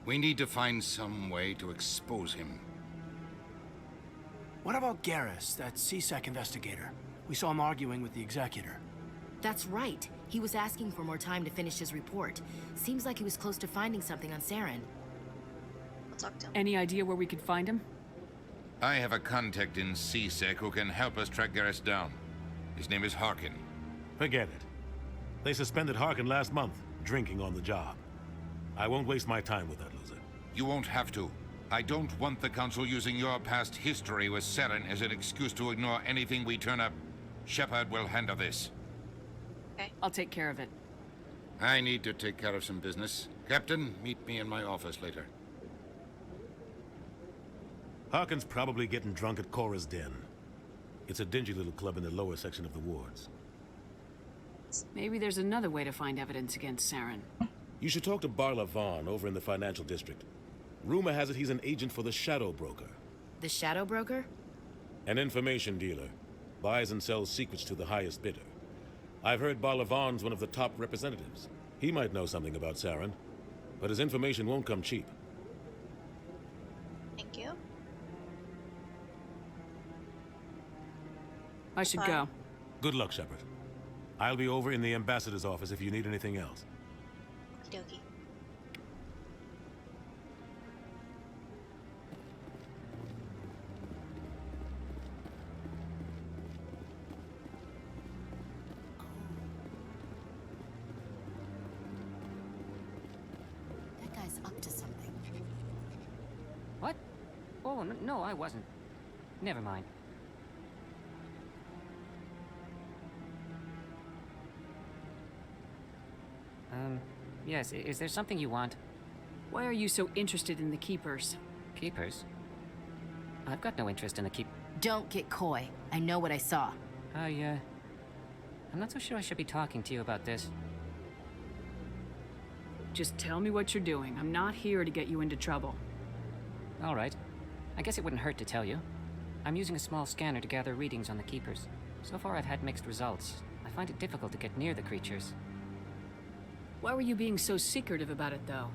We need to find some way to expose him. What about Garrus, that CSEC investigator? We saw him arguing with the Executor. That's right. He was asking for more time to finish his report. Seems like he was close to finding something on Saren. I'll talk to him. Any idea where we could find him? I have a contact in CSEC who can help us track Garrus down. His name is Harkin. Forget it. They suspended Harkin last month, drinking on the job. I won't waste my time with that loser. You won't have to. I don't want the Council using your past history with Saren as an excuse to ignore anything we turn up. Shepard will handle this. Okay. I'll take care of it. I need to take care of some business. Captain, meet me in my office later. Harkin's probably getting drunk at Cora's Den. It's a dingy little club in the lower section of the wards. Maybe there's another way to find evidence against Saren. You should talk to Barla Vaughn over in the financial district. Rumor has it he's an agent for the Shadow Broker. The Shadow Broker? An information dealer. Buys and sells secrets to the highest bidder. I've heard Barla Vaughn's one of the top representatives. He might know something about Saren, but his information won't come cheap. Thank you. I should go. Good luck, Shepard. I'll be over in the ambassador's office if you need anything else. Okie dokie. That guy's up to something. What? Oh, no, I wasn't. Never mind. Yes, is there something you want? Why are you so interested in the Keepers? Keepers? I've got no interest in the Don't get coy. I know what I saw. I'm not so sure I should be talking to you about this. Just tell me what you're doing. I'm not here to get you into trouble. All right. I guess it wouldn't hurt to tell you. I'm using a small scanner to gather readings on the Keepers. So far I've had mixed results. I find it difficult to get near the creatures. Why were you being so secretive about it, though?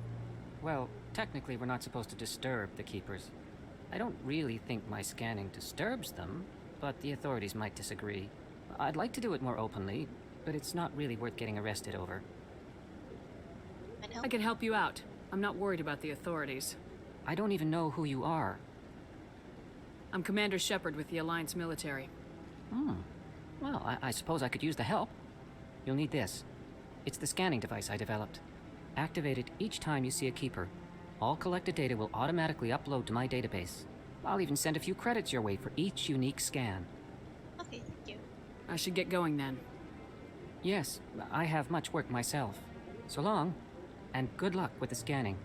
Well, technically we're not supposed to disturb the Keepers. I don't really think my scanning disturbs them, but the authorities might disagree. I'd like to do it more openly, but it's not really worth getting arrested over. I can help you out. I'm not worried about the authorities. I don't even know who you are. I'm Commander Shepard with the Alliance military. Well, I suppose I could use the help. You'll need this. It's the scanning device I developed. Activate it each time you see a Keeper. All collected data will automatically upload to my database. I'll even send a few credits your way for each unique scan. Okay, thank you. I should get going then. Yes, I have much work myself. So long, and good luck with the scanning.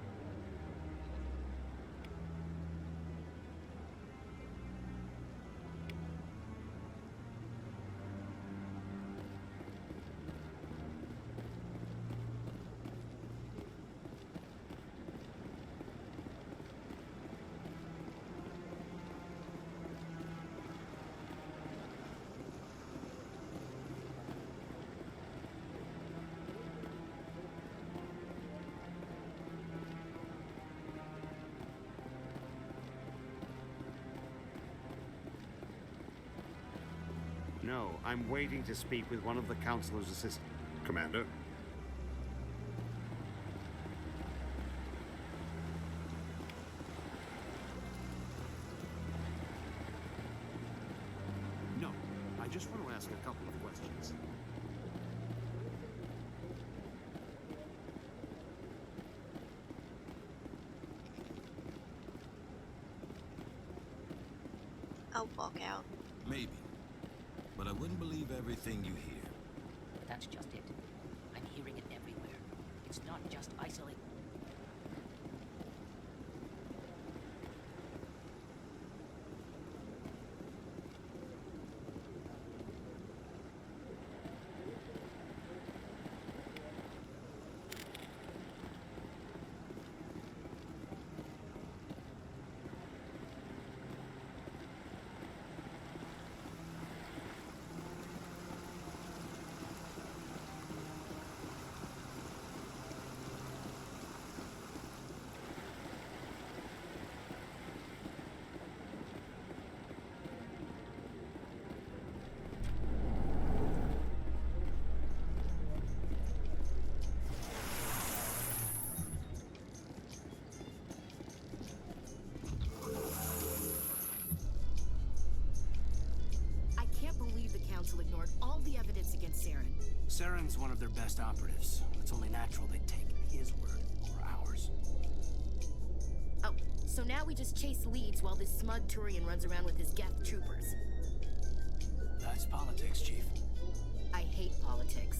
No, I'm waiting to speak with one of the Councilor's assistants. Commander? No, I just want to ask a couple of questions. I'll walk out. Maybe. But I wouldn't believe everything you hear. That's just it. I'm hearing it everywhere. It's not just isolated. I can't believe the Council ignored all the evidence against Saren. Saren's one of their best operatives. It's only natural they take his word over ours. Oh, so now we just chase leads while this smug Turian runs around with his Geth troopers. That's politics, Chief. I hate politics.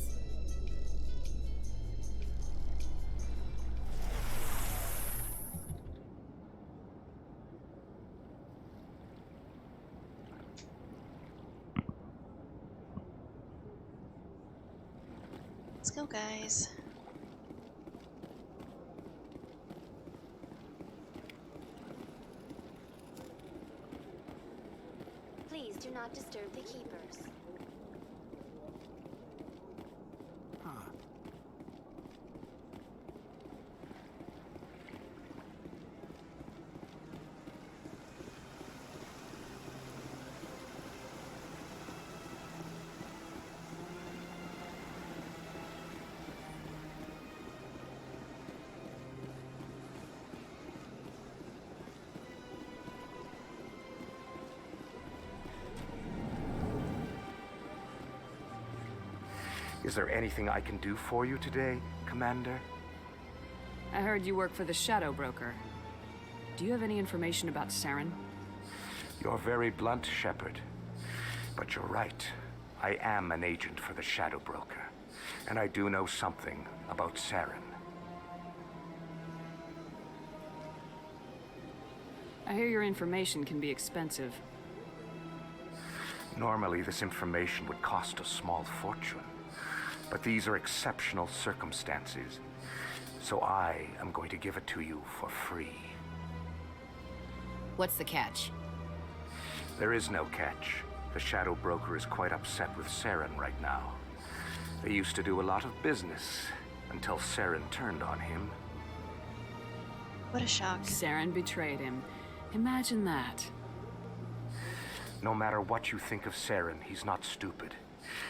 Let's go, guys. Please do not disturb the keepers. Huh. Is there anything I can do for you today, Commander? I heard you work for the Shadow Broker. Do you have any information about Saren? You're very blunt, Shepard. But you're right. I am an agent for the Shadow Broker. And I do know something about Saren. I hear your information can be expensive. Normally, this information would cost a small fortune. But these are exceptional circumstances. So I am going to give it to you for free. What's the catch? There is no catch. The Shadow Broker is quite upset with Saren right now. They used to do a lot of business until Saren turned on him. What a shock. Saren betrayed him. Imagine that. No matter what you think of Saren, he's not stupid.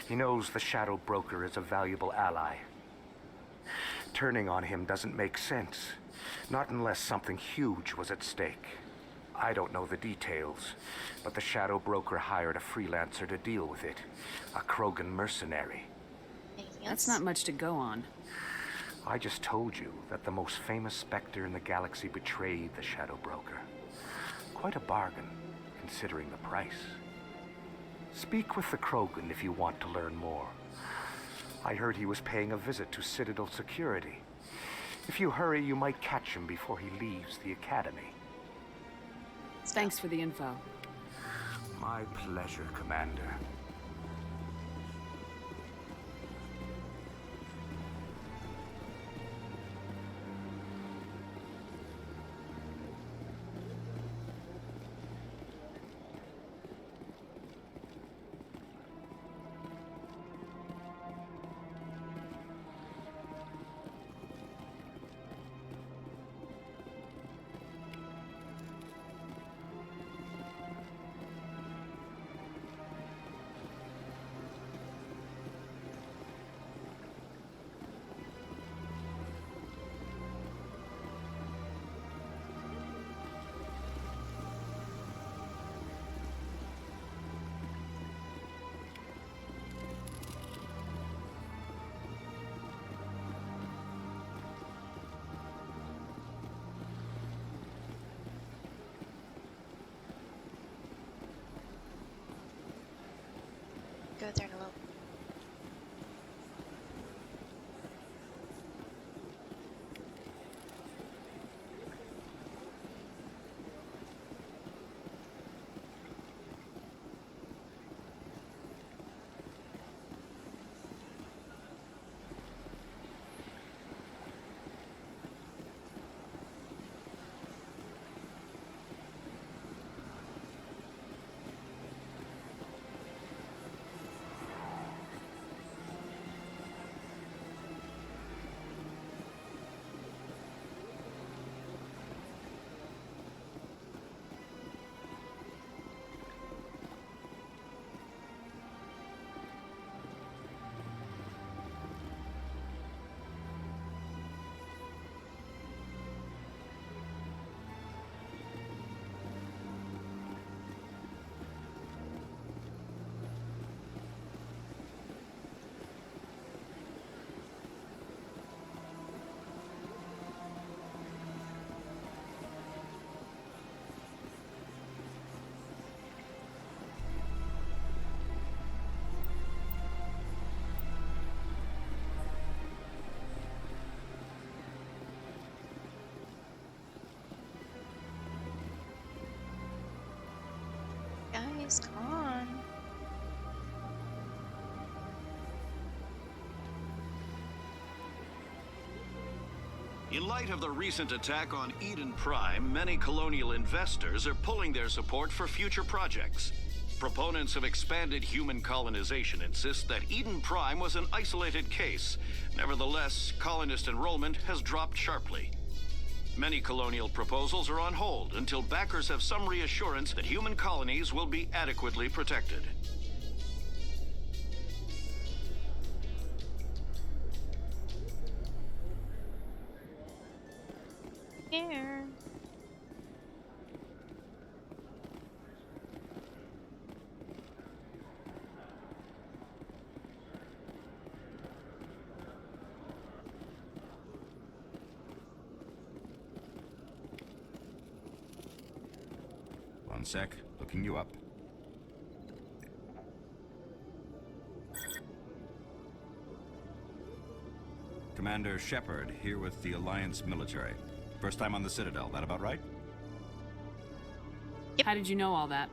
He knows the Shadow Broker is a valuable ally. Turning on him doesn't make sense. Not unless something huge was at stake. I don't know the details, but the Shadow Broker hired a freelancer to deal with it. A Krogan mercenary. That's not much to go on. I just told you that the most famous Spectre in the galaxy betrayed the Shadow Broker. Quite a bargain, considering the price. Speak with the Krogan if you want to learn more. I heard he was paying a visit to Citadel security. If you hurry, you might catch him before he leaves the Academy. Thanks for the info. My pleasure, Commander. In light of the recent attack on Eden Prime, many colonial investors are pulling their support for future projects. Proponents of expanded human colonization insist that Eden Prime was an isolated case. Nevertheless, colonist enrollment has dropped sharply. Many colonial proposals are on hold until backers have some reassurance that human colonies will be adequately protected. Here. One sec, looking you up. Commander Shepard, here with the Alliance military. First time on the Citadel, that about right? How did you know all that?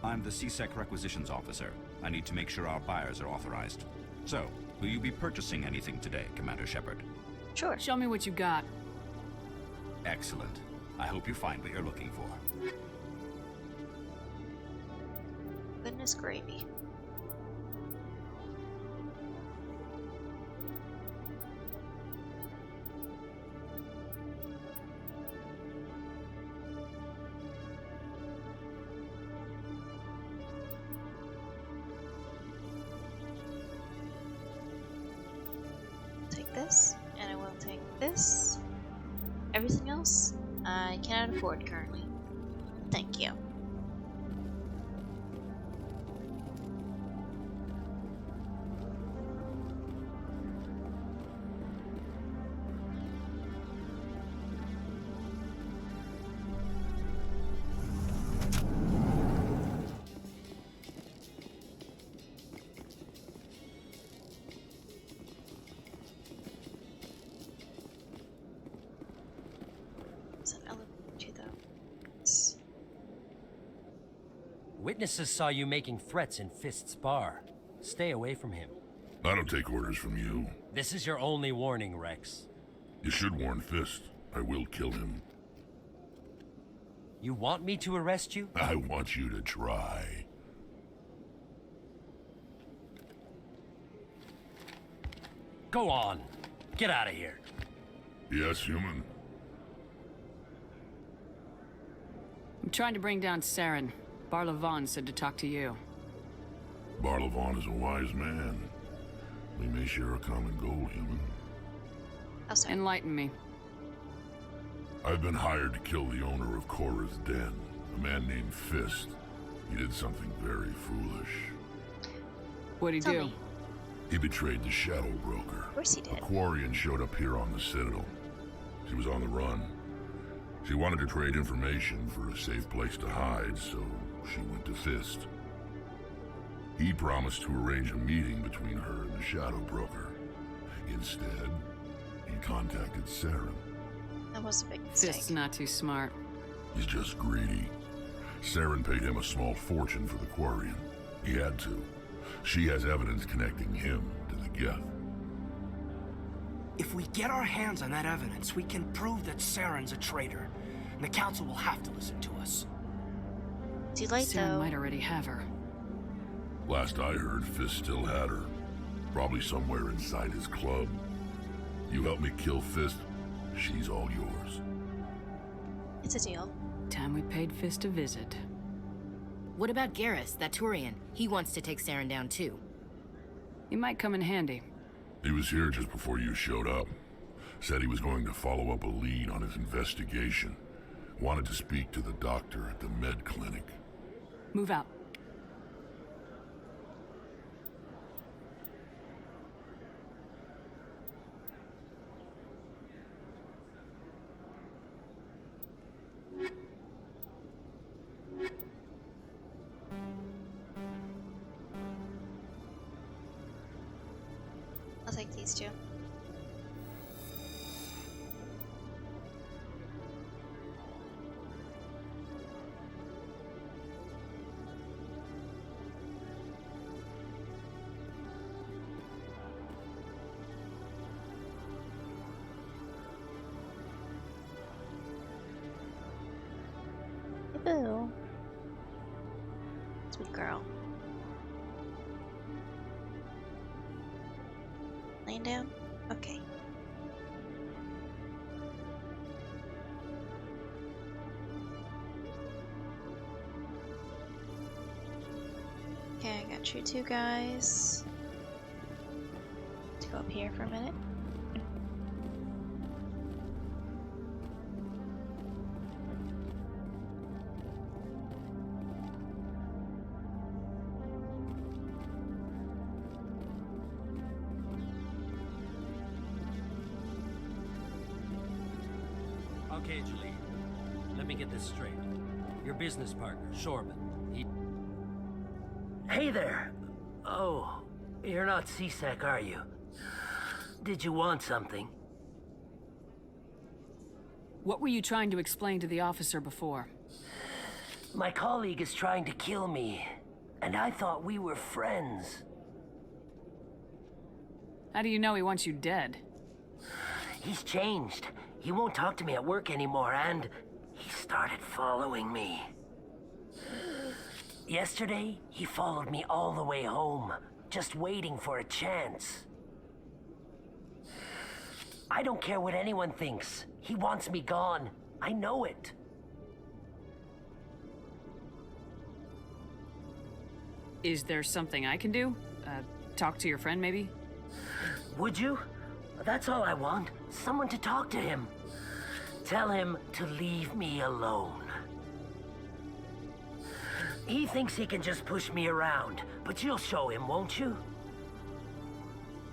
I'm the CSEC requisitions officer. I need to make sure our buyers are authorized. So, will you be purchasing anything today, Commander Shepard? Sure. Show me what you got. Excellent. I hope you find what you're looking for. Goodness gravy. Take this, and I will take this. Everything else, I cannot afford currently. Thank you. Witnesses saw you making threats in Fist's bar. Stay away from him. I don't take orders from you. This is your only warning, Rex. You should warn Fist. I will kill him. You want me to arrest you? I want you to try. Go on. Get out of here. Yes, human. I'm trying to bring down Saren. Barla Vaughn said to talk to you. Barla Vaughn is a wise man. We may share a common goal, human. Enlighten me. I've been hired to kill the owner of Cora's Den, a man named Fist. He did something very foolish. What'd he do? He betrayed the Shadow Broker. Of course he did. A Quarian showed up here on the Citadel. She was on the run. She wanted to trade information for a safe place to hide, so she went to Fist. He promised to arrange a meeting between her and the Shadow Broker. Instead, he contacted Saren. That was a big mistake. Fist's not too smart. He's just greedy. Saren paid him a small fortune for the Quarian. He had to. She has evidence connecting him to the Geth. If we get our hands on that evidence, we can prove that Saren's a traitor. And the Council will have to listen to us. Too late, Saren might already have her. Last I heard, Fist still had her. Probably somewhere inside his club. You help me kill Fist, she's all yours. It's a deal. Time we paid Fist a visit. What about Garrus, that Turian? He wants to take Saren down too. He might come in handy. He was here just before you showed up. Said he was going to follow up a lead on his investigation. Wanted to speak to the doctor at the med clinic. Move out. I'll take these two. Ooh. Sweet girl. Laying down? Okay. Okay, I got you two guys. Let's go up here for a minute. Okay, Julie. Let me get this straight. Your business partner, Shorban, he... Hey there! Oh, you're not C-Sec, are you? Did you want something? What were you trying to explain to the officer before? My colleague is trying to kill me, and I thought we were friends. How do you know he wants you dead? He's changed. He won't talk to me at work anymore, and he started following me. Yesterday, he followed me all the way home, just waiting for a chance. I don't care what anyone thinks. He wants me gone. I know it. Is there something I can do? Talk to your friend, maybe? Would you? That's all I want. Someone to talk to him. Tell him to leave me alone. He thinks he can just push me around, but you'll show him, won't you?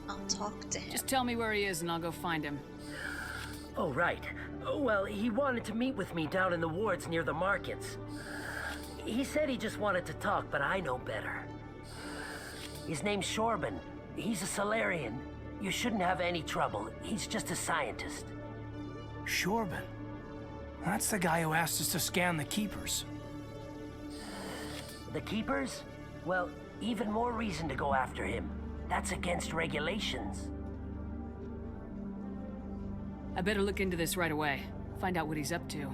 I'll talk to him. Just tell me where he is and I'll go find him. Oh, right. Well, he wanted to meet with me down in the wards near the markets. He said he just wanted to talk, but I know better. His name's Shorban. He's a Solarian. You shouldn't have any trouble. He's just a scientist. Shorban? That's the guy who asked us to scan the Keepers. The Keepers? Well, even more reason to go after him. That's against regulations. I better look into this right away. Find out what he's up to.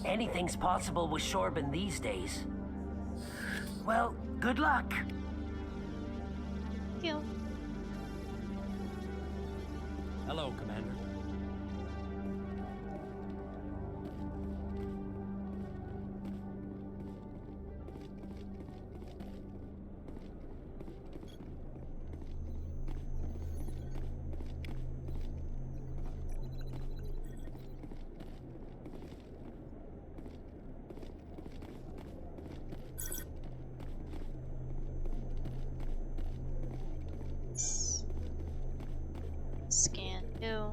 Anything's possible with Shorban these days. Well, good luck. Thank you. Hello, Commander. Scan two.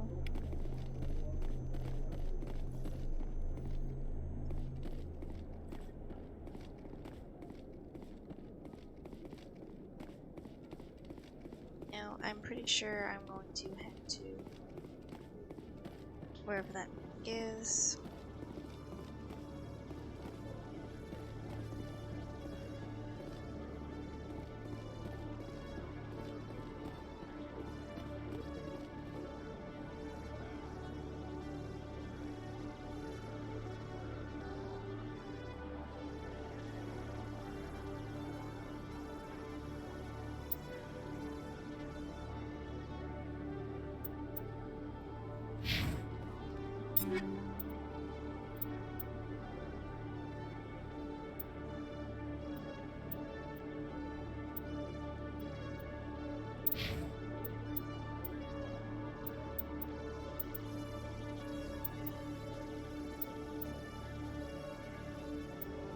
Now, I'm pretty sure I'm going to head to wherever that is.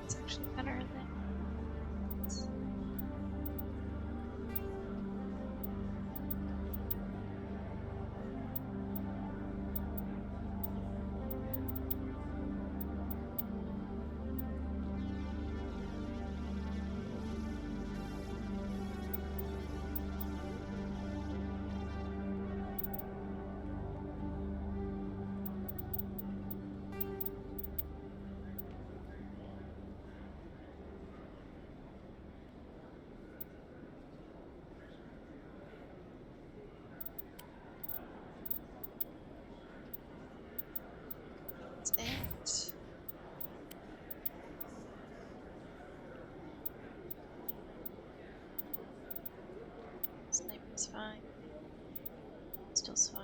It's actually better than... That's it. fine. Still's fine.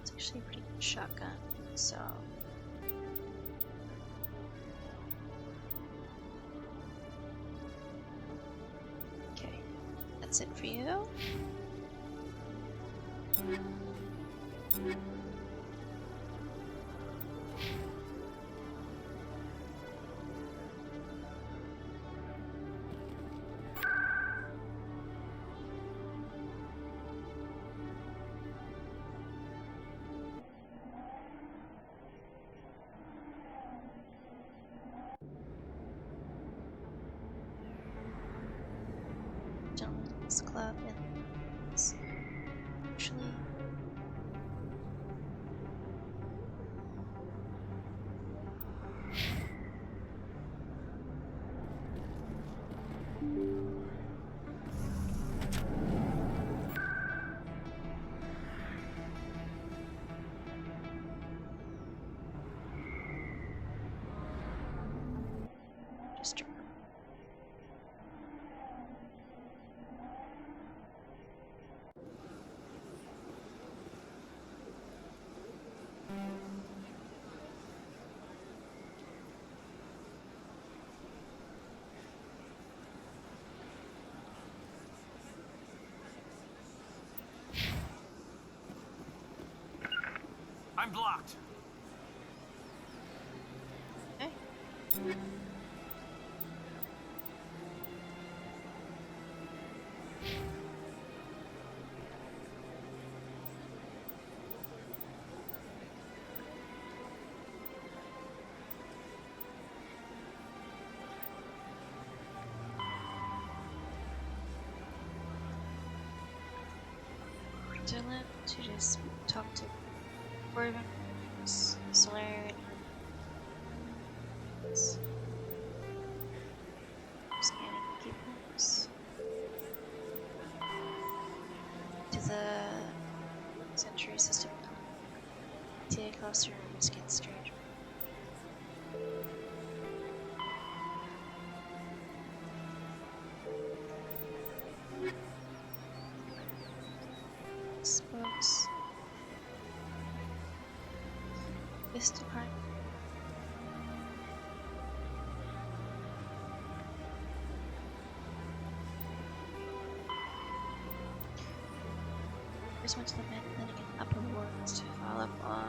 It's actually a pretty good shotgun, so. Okay, that's it for you. Gentlemen's Club and it's actually just I'm blocked. okay. Dylan to just talk to Corbin, Solarian, scanning keyboards to the Century System. TA cluster and scan strange. Spokes. This department. First went to the main clinic in Upper Wards to follow up on.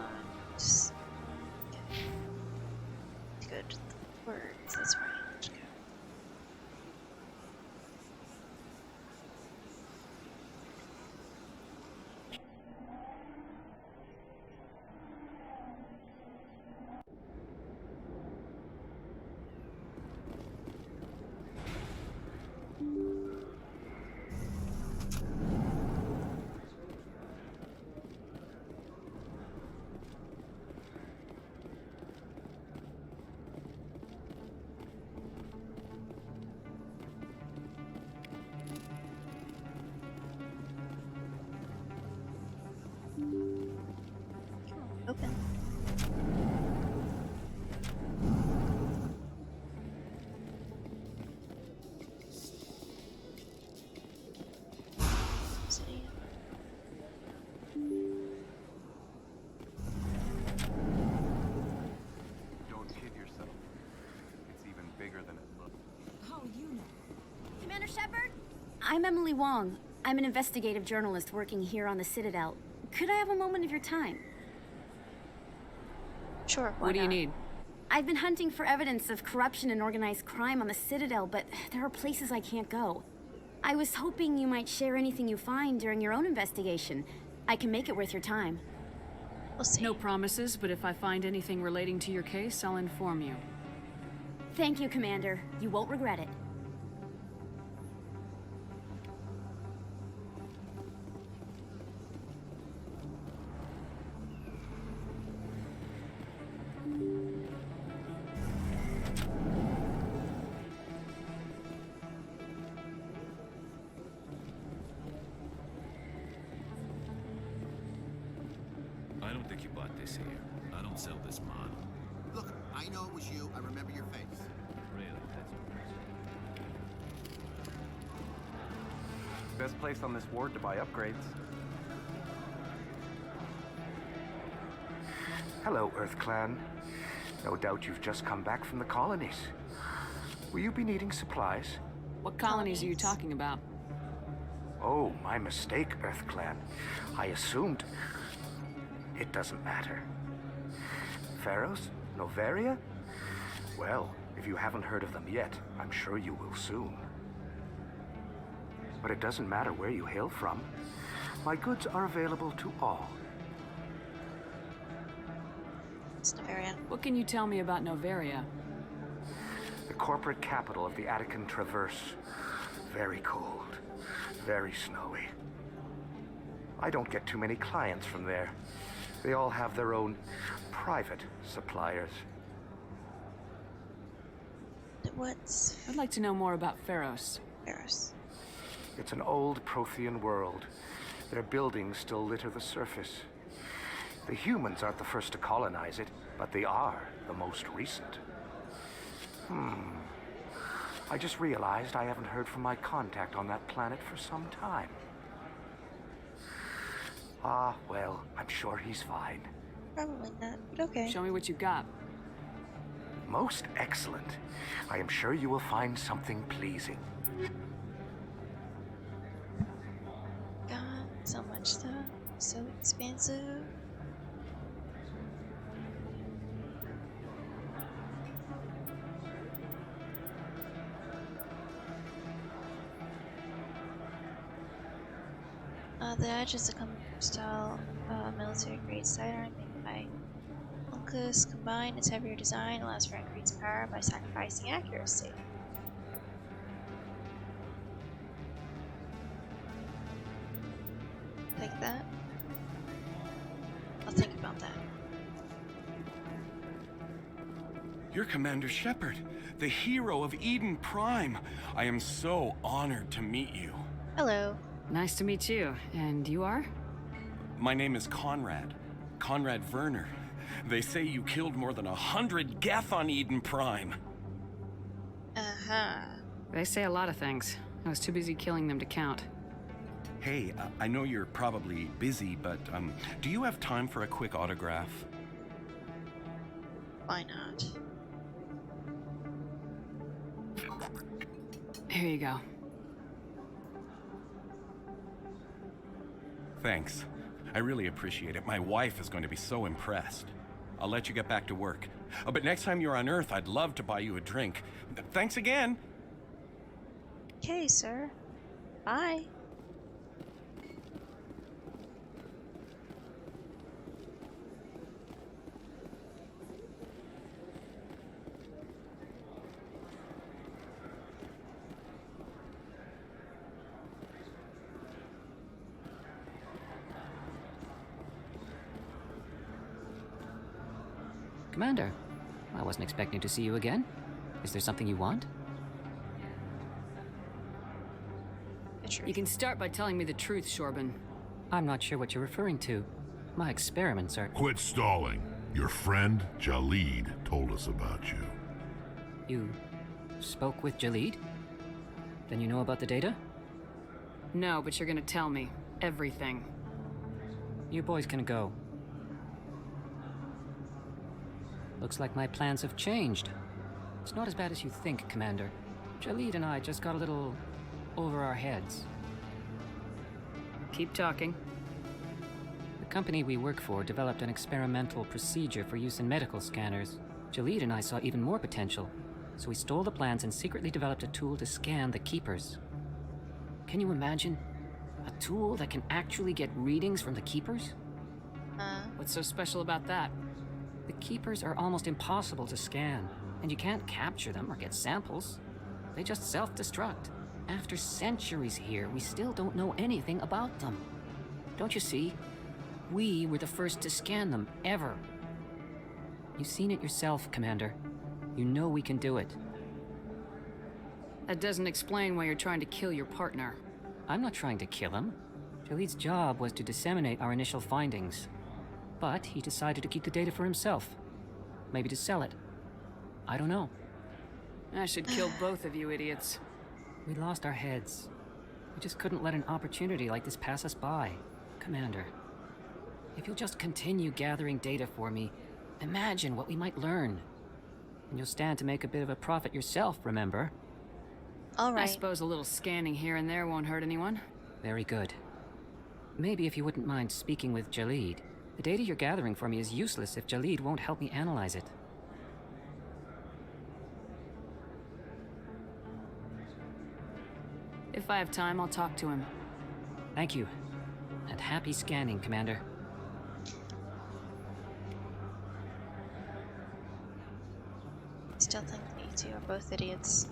To go to the words. That's where I need to go. Open. City. Don't kid yourself. It's even bigger than it looks. Oh, you know. Commander Shepard? I'm Emily Wong. I'm an investigative journalist working here on the Citadel. Could I have a moment of your time? Sure, What do you need? I've been hunting for evidence of corruption and organized crime on the Citadel, but there are places I can't go. I was hoping you might share anything you find during your own investigation. I can make it worth your time. We'll see. No promises, but if I find anything relating to your case, I'll inform you. Thank you, Commander. You won't regret it. I don't think you bought this here. I don't sell this model. Look, I know it was you. I remember your face. Really, that's Best place on this ward to buy upgrades. Hello, Earth Clan. No doubt you've just come back from the colonies. Will you be needing supplies? What colonies are you talking about? Oh, my mistake, Earth Clan. I assumed... It doesn't matter. Pharos? Noveria? Well, if you haven't heard of them yet, I'm sure you will soon. But it doesn't matter where you hail from. My goods are available to all. It's Noveria. What can you tell me about Noveria? The corporate capital of the Attican Traverse. Very cold. Very snowy. I don't get too many clients from there. They all have their own private suppliers. What's... I'd like to know more about Pharos. Pharos. It's an old Prothean world. Their buildings still litter the surface. The humans aren't the first to colonize it, but they are the most recent. I just realized I haven't heard from my contact on that planet for some time. Ah, well, I'm sure he's fine. Probably not, but okay. Show me what you've got. Most excellent. I am sure you will find something pleasing. God, so much stuff. So expensive. The Edge is a style military-grade sidearm made by Uncas. Combined, its heavier design allows for increased power by sacrificing accuracy. Take that. I'll think about that. You're Commander Shepard, the hero of Eden Prime. I am so honored to meet you. Hello. Nice to meet you. And you are? My name is Conrad. Conrad Werner. They say you killed more than 100 Geth on Eden Prime. Uh-huh. They say a lot of things. I was too busy killing them to count. Hey, I know you're probably busy, but do you have time for a quick autograph? Why not? Here you go. Thanks. I really appreciate it. My wife is going to be so impressed. I'll let you get back to work. But next time you're on Earth, I'd love to buy you a drink. Thanks again. Okay, sir. Bye. Commander, I wasn't expecting to see you again. Is there something you want? You can start by telling me the truth, Shorban. I'm not sure what you're referring to. My experiments are... Quit stalling. Your friend, Jalid, told us about you. You spoke with Jalid? Then you know about the data? No, but you're gonna tell me. Everything. You boys can go. Looks like my plans have changed. It's not as bad as you think, Commander. Jalid and I just got a little over our heads. Keep talking. The company we work for developed an experimental procedure for use in medical scanners. Jalid and I saw even more potential, so we stole the plans and secretly developed a tool to scan the Keepers. Can you imagine? A tool that can actually get readings from the Keepers? What's so special about that? The Keepers are almost impossible to scan, and you can't capture them or get samples. They just self-destruct. After centuries here, we still don't know anything about them. Don't you see? We were the first to scan them, ever. You've seen it yourself, Commander. You know we can do it. That doesn't explain why you're trying to kill your partner. I'm not trying to kill him. Jalid's job was to disseminate our initial findings. But he decided to keep the data for himself. Maybe to sell it. I don't know. I should kill both of you idiots. We lost our heads. We just couldn't let an opportunity like this pass us by. Commander, if you'll just continue gathering data for me, imagine what we might learn. And you'll stand to make a bit of a profit yourself, remember? All right. I suppose a little scanning here and there won't hurt anyone. Very good. Maybe if you wouldn't mind speaking with Jalid. The data you're gathering for me is useless if Jalid won't help me analyze it. If I have time, I'll talk to him. Thank you. And happy scanning, Commander. Still think that you two are both idiots.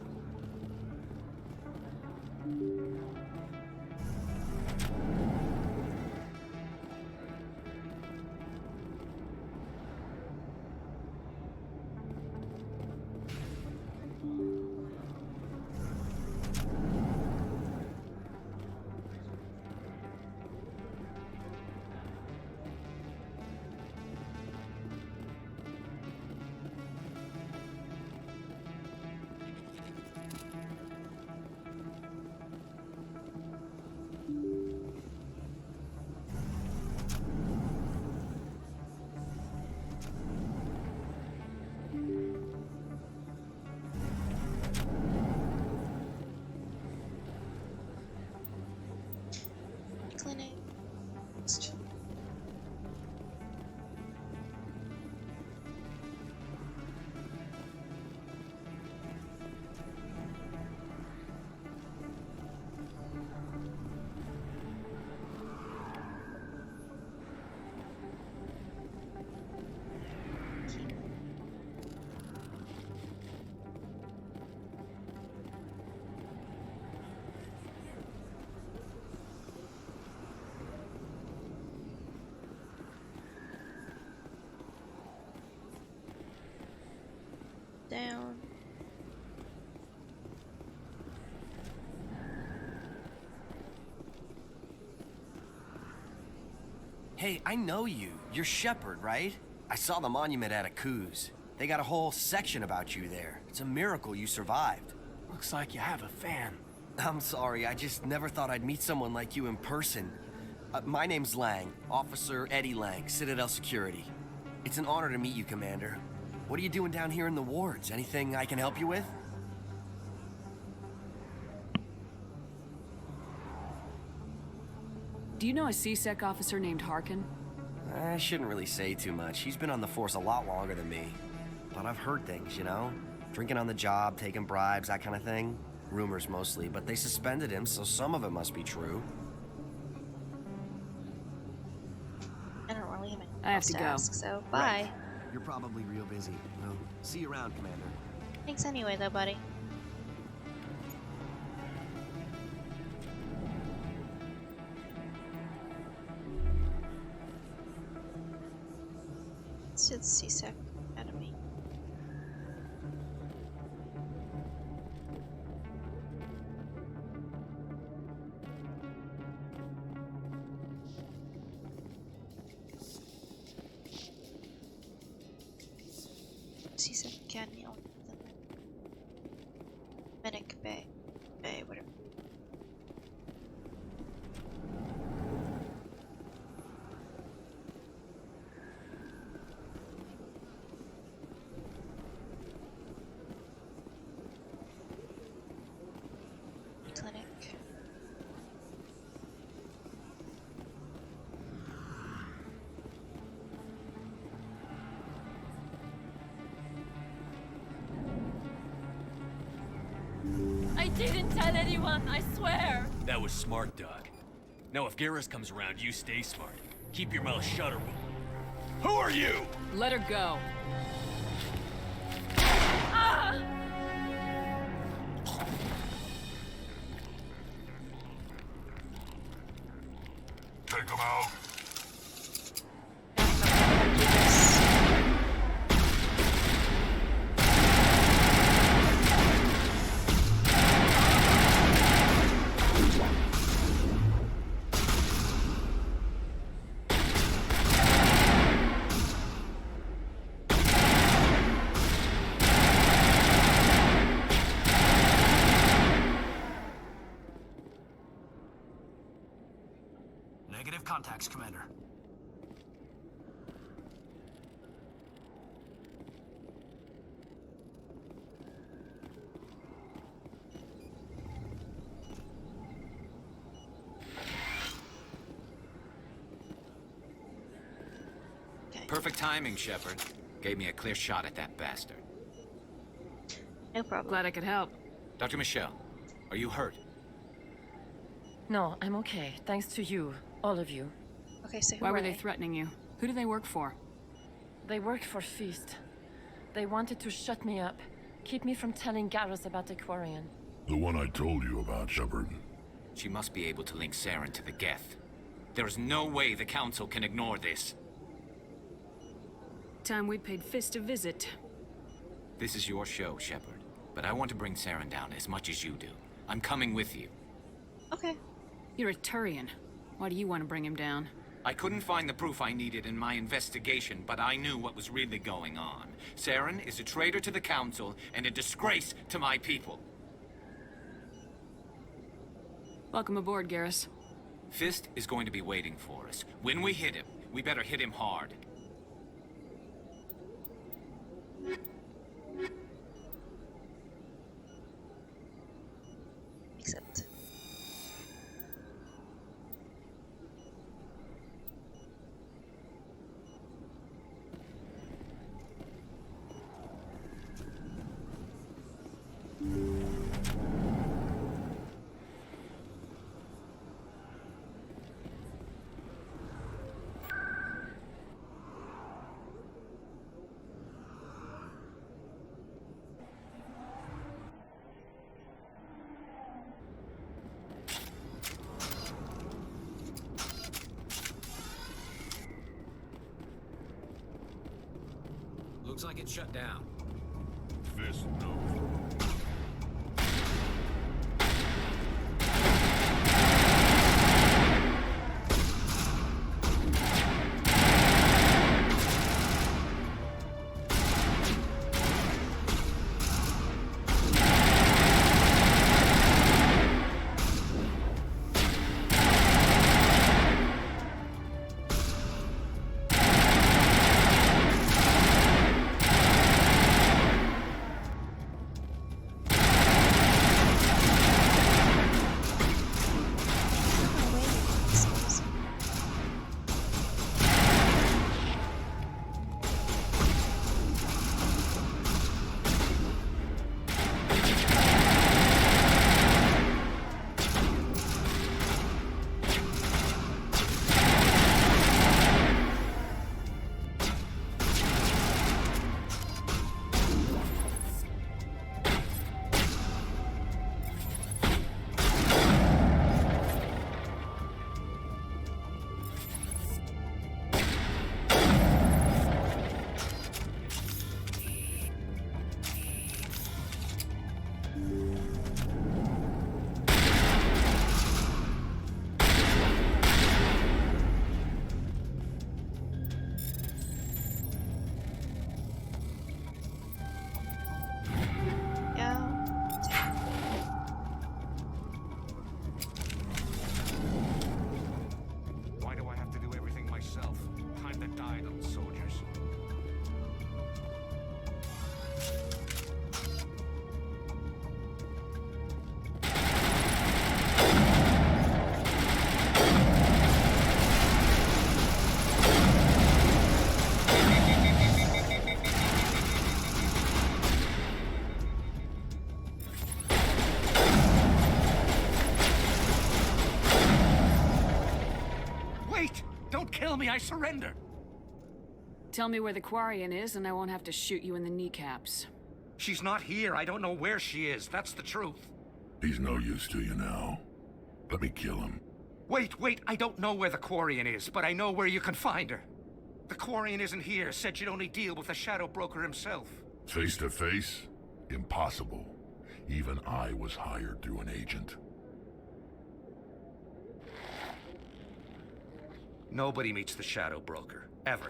Clinic. Down. Hey, I know you. You're Shepard, right? I saw the monument at Akuz. They got a whole section about you there. It's a miracle you survived. Looks like you have a fan. I'm sorry, I just never thought I'd meet someone like you in person. My name's Lang, Officer Eddie Lang, Citadel Security. It's an honor to meet you, Commander. What are you doing down here in the wards? Anything I can help you with? Do you know a C-Sec officer named Harkin? I shouldn't really say too much. He's been on the force a lot longer than me. But I've heard things, you know? Drinking on the job, taking bribes, that kind of thing. Rumors mostly, but they suspended him, so some of it must be true. I don't really have anything I have else to go. ask, so bye. Right. You're probably real busy. Well, see you around, Commander. Thanks anyway, though, buddy. Let's do the C-Sec Academy. C-Sec Academy only the Medic Bay, whatever. Clinic. I didn't tell anyone, I swear! That was smart, Doc. Now if Garrus comes around, you stay smart. Keep your mouth shut or we'll... Who are you? Let her go. Ah! Take them out. Negative contacts, Commander. Perfect timing, Shepard. Gave me a clear shot at that bastard. No problem. Glad I could help. Dr. Michelle, are you hurt? No, I'm okay. Thanks to you. All of you. Okay, so Why were they threatening you? Who do they work for? They worked for Feast. They wanted to shut me up. Keep me from telling Garrus about the Quarian. The one I told you about, Shepard. She must be able to link Saren to the Geth. There's no way the Council can ignore this. Time we paid Fist a visit. This is your show, Shepard. But I want to bring Saren down as much as you do. I'm coming with you. Okay. You're a Turian. Why do you want to bring him down? I couldn't find the proof I needed in my investigation, but I knew what was really going on. Saren is a traitor to the Council and a disgrace to my people. Welcome aboard, Garrus. Fist is going to be waiting for us. When we hit him, we better hit him hard. Except. Looks like it's shut down. Fist, no. Why do I have to do everything myself? Time to die, little soldiers. Wait! Don't kill me, I surrender! Tell me where the Quarian is, and I won't have to shoot you in the kneecaps. She's not here. I don't know where she is. That's the truth. He's no use to you now. Let me kill him. Wait, I don't know where the Quarian is, but I know where you can find her. The Quarian isn't here. Said you'd only deal with the Shadow Broker himself. Face to face? Impossible. Even I was hired through an agent. Nobody meets the Shadow Broker. Ever.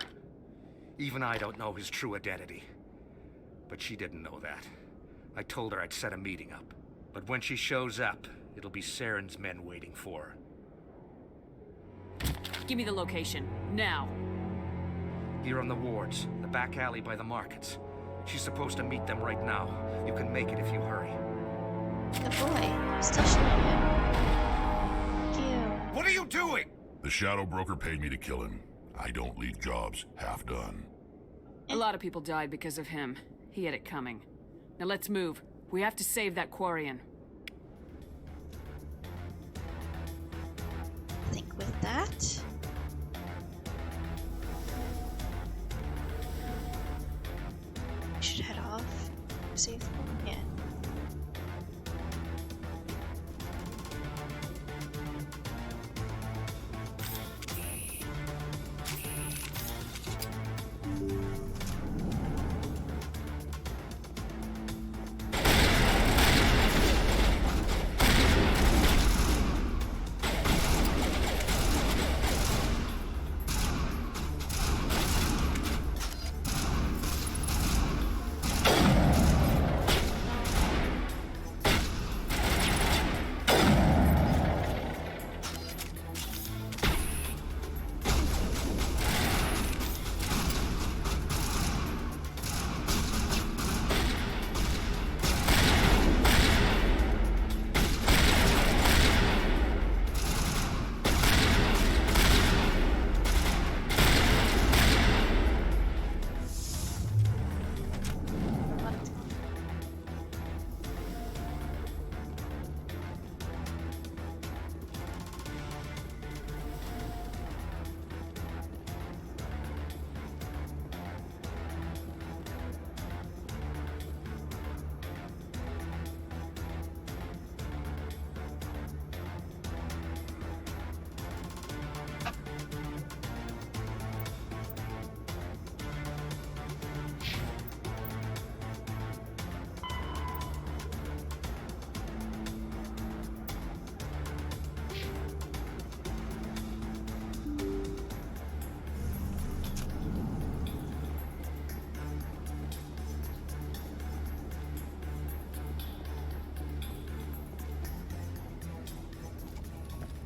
Even I don't know his true identity. But she didn't know that. I told her I'd set a meeting up. But when she shows up, it'll be Saren's men waiting for her. Give me the location, now. Here on the wards, the back alley by the markets. She's supposed to meet them right now. You can make it if you hurry. Good boy. Still shooting him. Thank you. What are you doing? The Shadow Broker paid me to kill him. I don't leave jobs half done. A lot of people died because of him. He had it coming. Now let's move. We have to save that Quarian. I think with that... we should head off. See if we can.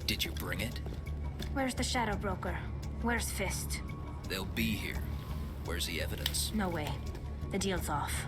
Did you bring it? Where's the Shadow Broker? Where's Fist? They'll be here. Where's the evidence? No way. The deal's off.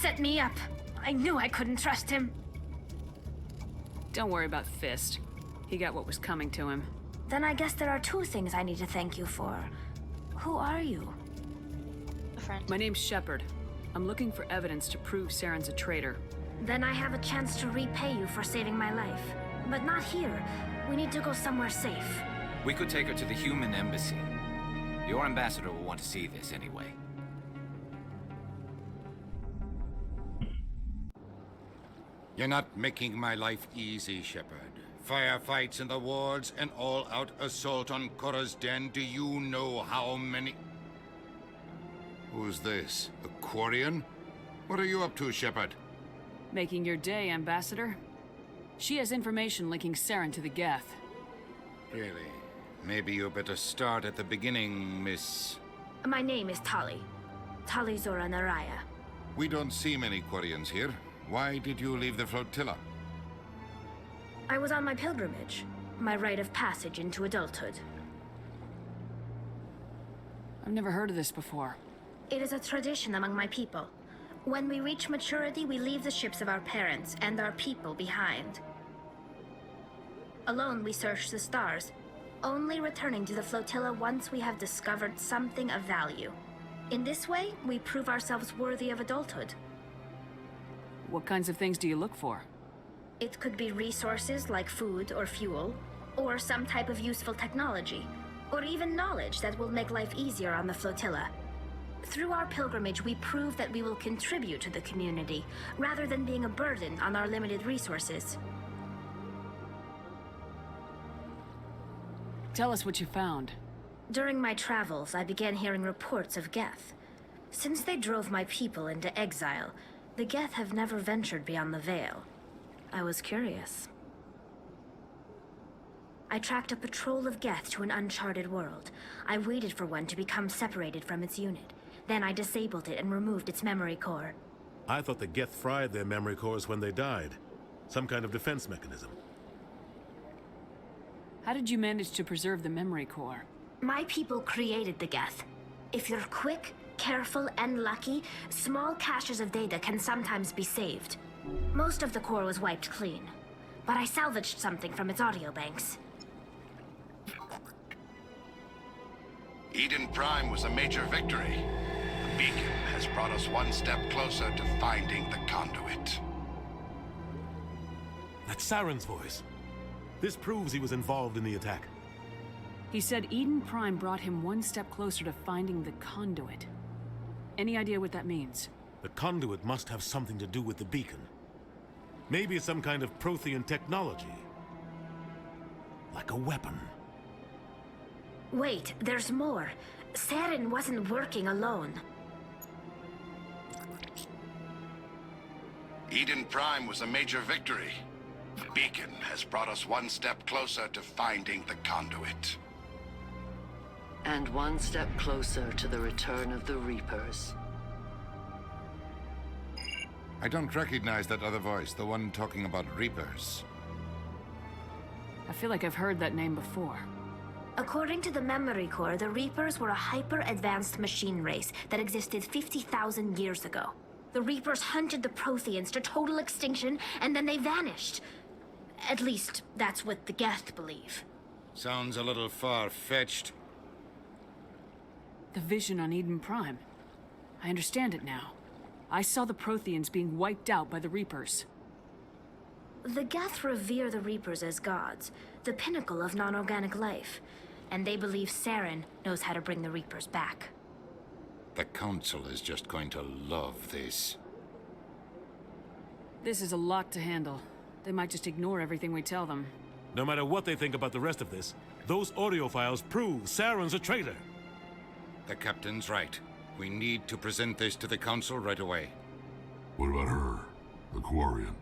Set me up. I knew I couldn't trust him. Don't worry about Fist. He got what was coming to him. Then I guess there are two things I need to thank you for. Who are you? A friend. My name's Shepard. I'm looking for evidence to prove Saren's a traitor. Then I have a chance to repay you for saving my life. But not here. We need to go somewhere safe. We could take her to the human embassy. Your ambassador will want to see this anyway. You're not making my life easy, Shepard. Firefights in the wards, an all-out assault on Korra's den. Do you know how many... Who's this? A Quarian? What are you up to, Shepard? Making your day, Ambassador. She has information linking Saren to the Geth. Really? Maybe you better start at the beginning, Miss... My name is Tali. Tali Zora Naraya. We don't see many Quarians here. Why did you leave the flotilla? I was on my pilgrimage. My rite of passage into adulthood. I've never heard of this before. It is a tradition among my people. When we reach maturity, we leave the ships of our parents and our people behind. Alone, we search the stars, only returning to the flotilla once we have discovered something of value. In this way, we prove ourselves worthy of adulthood. What kinds of things do you look for? It could be resources like food or fuel, or some type of useful technology, or even knowledge that will make life easier on the flotilla. Through our pilgrimage, we prove that we will contribute to the community, rather than being a burden on our limited resources. Tell us what you found. During my travels, I began hearing reports of Geth. Since they drove my people into exile, the Geth have never ventured beyond the Veil. I was curious. I tracked a patrol of Geth to an uncharted world. I waited for one to become separated from its unit. Then I disabled it and removed its memory core. I thought the Geth fried their memory cores when they died. Some kind of defense mechanism. How did you manage to preserve the memory core? My people created the Geth. If you're quick, careful, and lucky, small caches of data can sometimes be saved. Most of the core was wiped clean, but I salvaged something from its audio banks. Eden Prime was a major victory. The beacon has brought us one step closer to finding the conduit. That's Saren's voice. This proves he was involved in the attack. He said Eden Prime brought him one step closer to finding the conduit. Any idea what that means? The conduit must have something to do with the beacon. Maybe it's some kind of Prothean technology. Like a weapon. Wait, there's more. Saren wasn't working alone. Eden Prime was a major victory. The beacon has brought us one step closer to finding the conduit. And one step closer to the return of the Reapers. I don't recognize that other voice, the one talking about Reapers. I feel like I've heard that name before. According to the memory core, the Reapers were a hyper-advanced machine race that existed 50,000 years ago. The Reapers hunted the Protheans to total extinction, and then they vanished. At least, that's what the Geth believe. Sounds a little far-fetched. The vision on Eden Prime. I understand it now. I saw the Protheans being wiped out by the Reapers. The Geth revere the Reapers as gods, the pinnacle of non-organic life. And they believe Saren knows how to bring the Reapers back. The Council is just going to love this. This is a lot to handle. They might just ignore everything we tell them. No matter what they think about the rest of this, those audio files prove Saren's a traitor. The captain's right. We need to present this to the Council right away. What about her, the Quarian?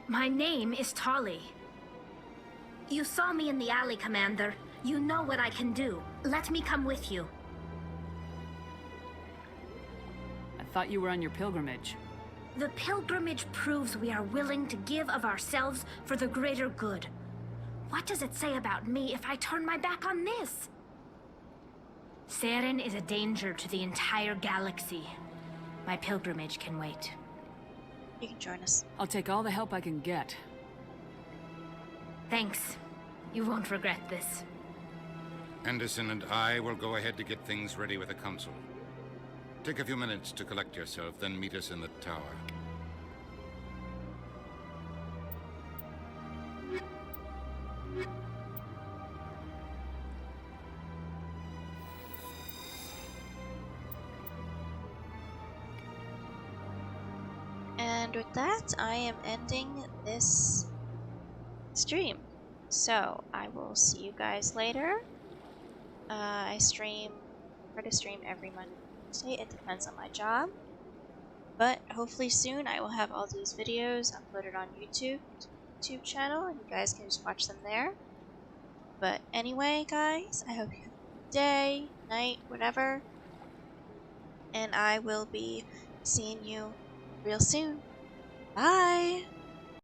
My name is Tali. You saw me in the alley, Commander. You know what I can do. Let me come with you. I thought you were on your pilgrimage. The pilgrimage proves we are willing to give of ourselves for the greater good. What does it say about me if I turn my back on this? Saren is a danger to the entire galaxy. My pilgrimage can wait. You can join us. I'll take all the help I can get. Thanks. You won't regret this. Anderson and I will go ahead to get things ready with the Council. Take a few minutes to collect yourself, then meet us in the tower. And with that, I am ending this stream. So, I will see you guys later. I try to stream every Monday. It depends on my job. But hopefully soon I will have all these videos uploaded on YouTube channel, and you guys can just watch them there. But anyway, guys, I hope you have a good day, night, whatever. And I will be seeing you real soon. Bye!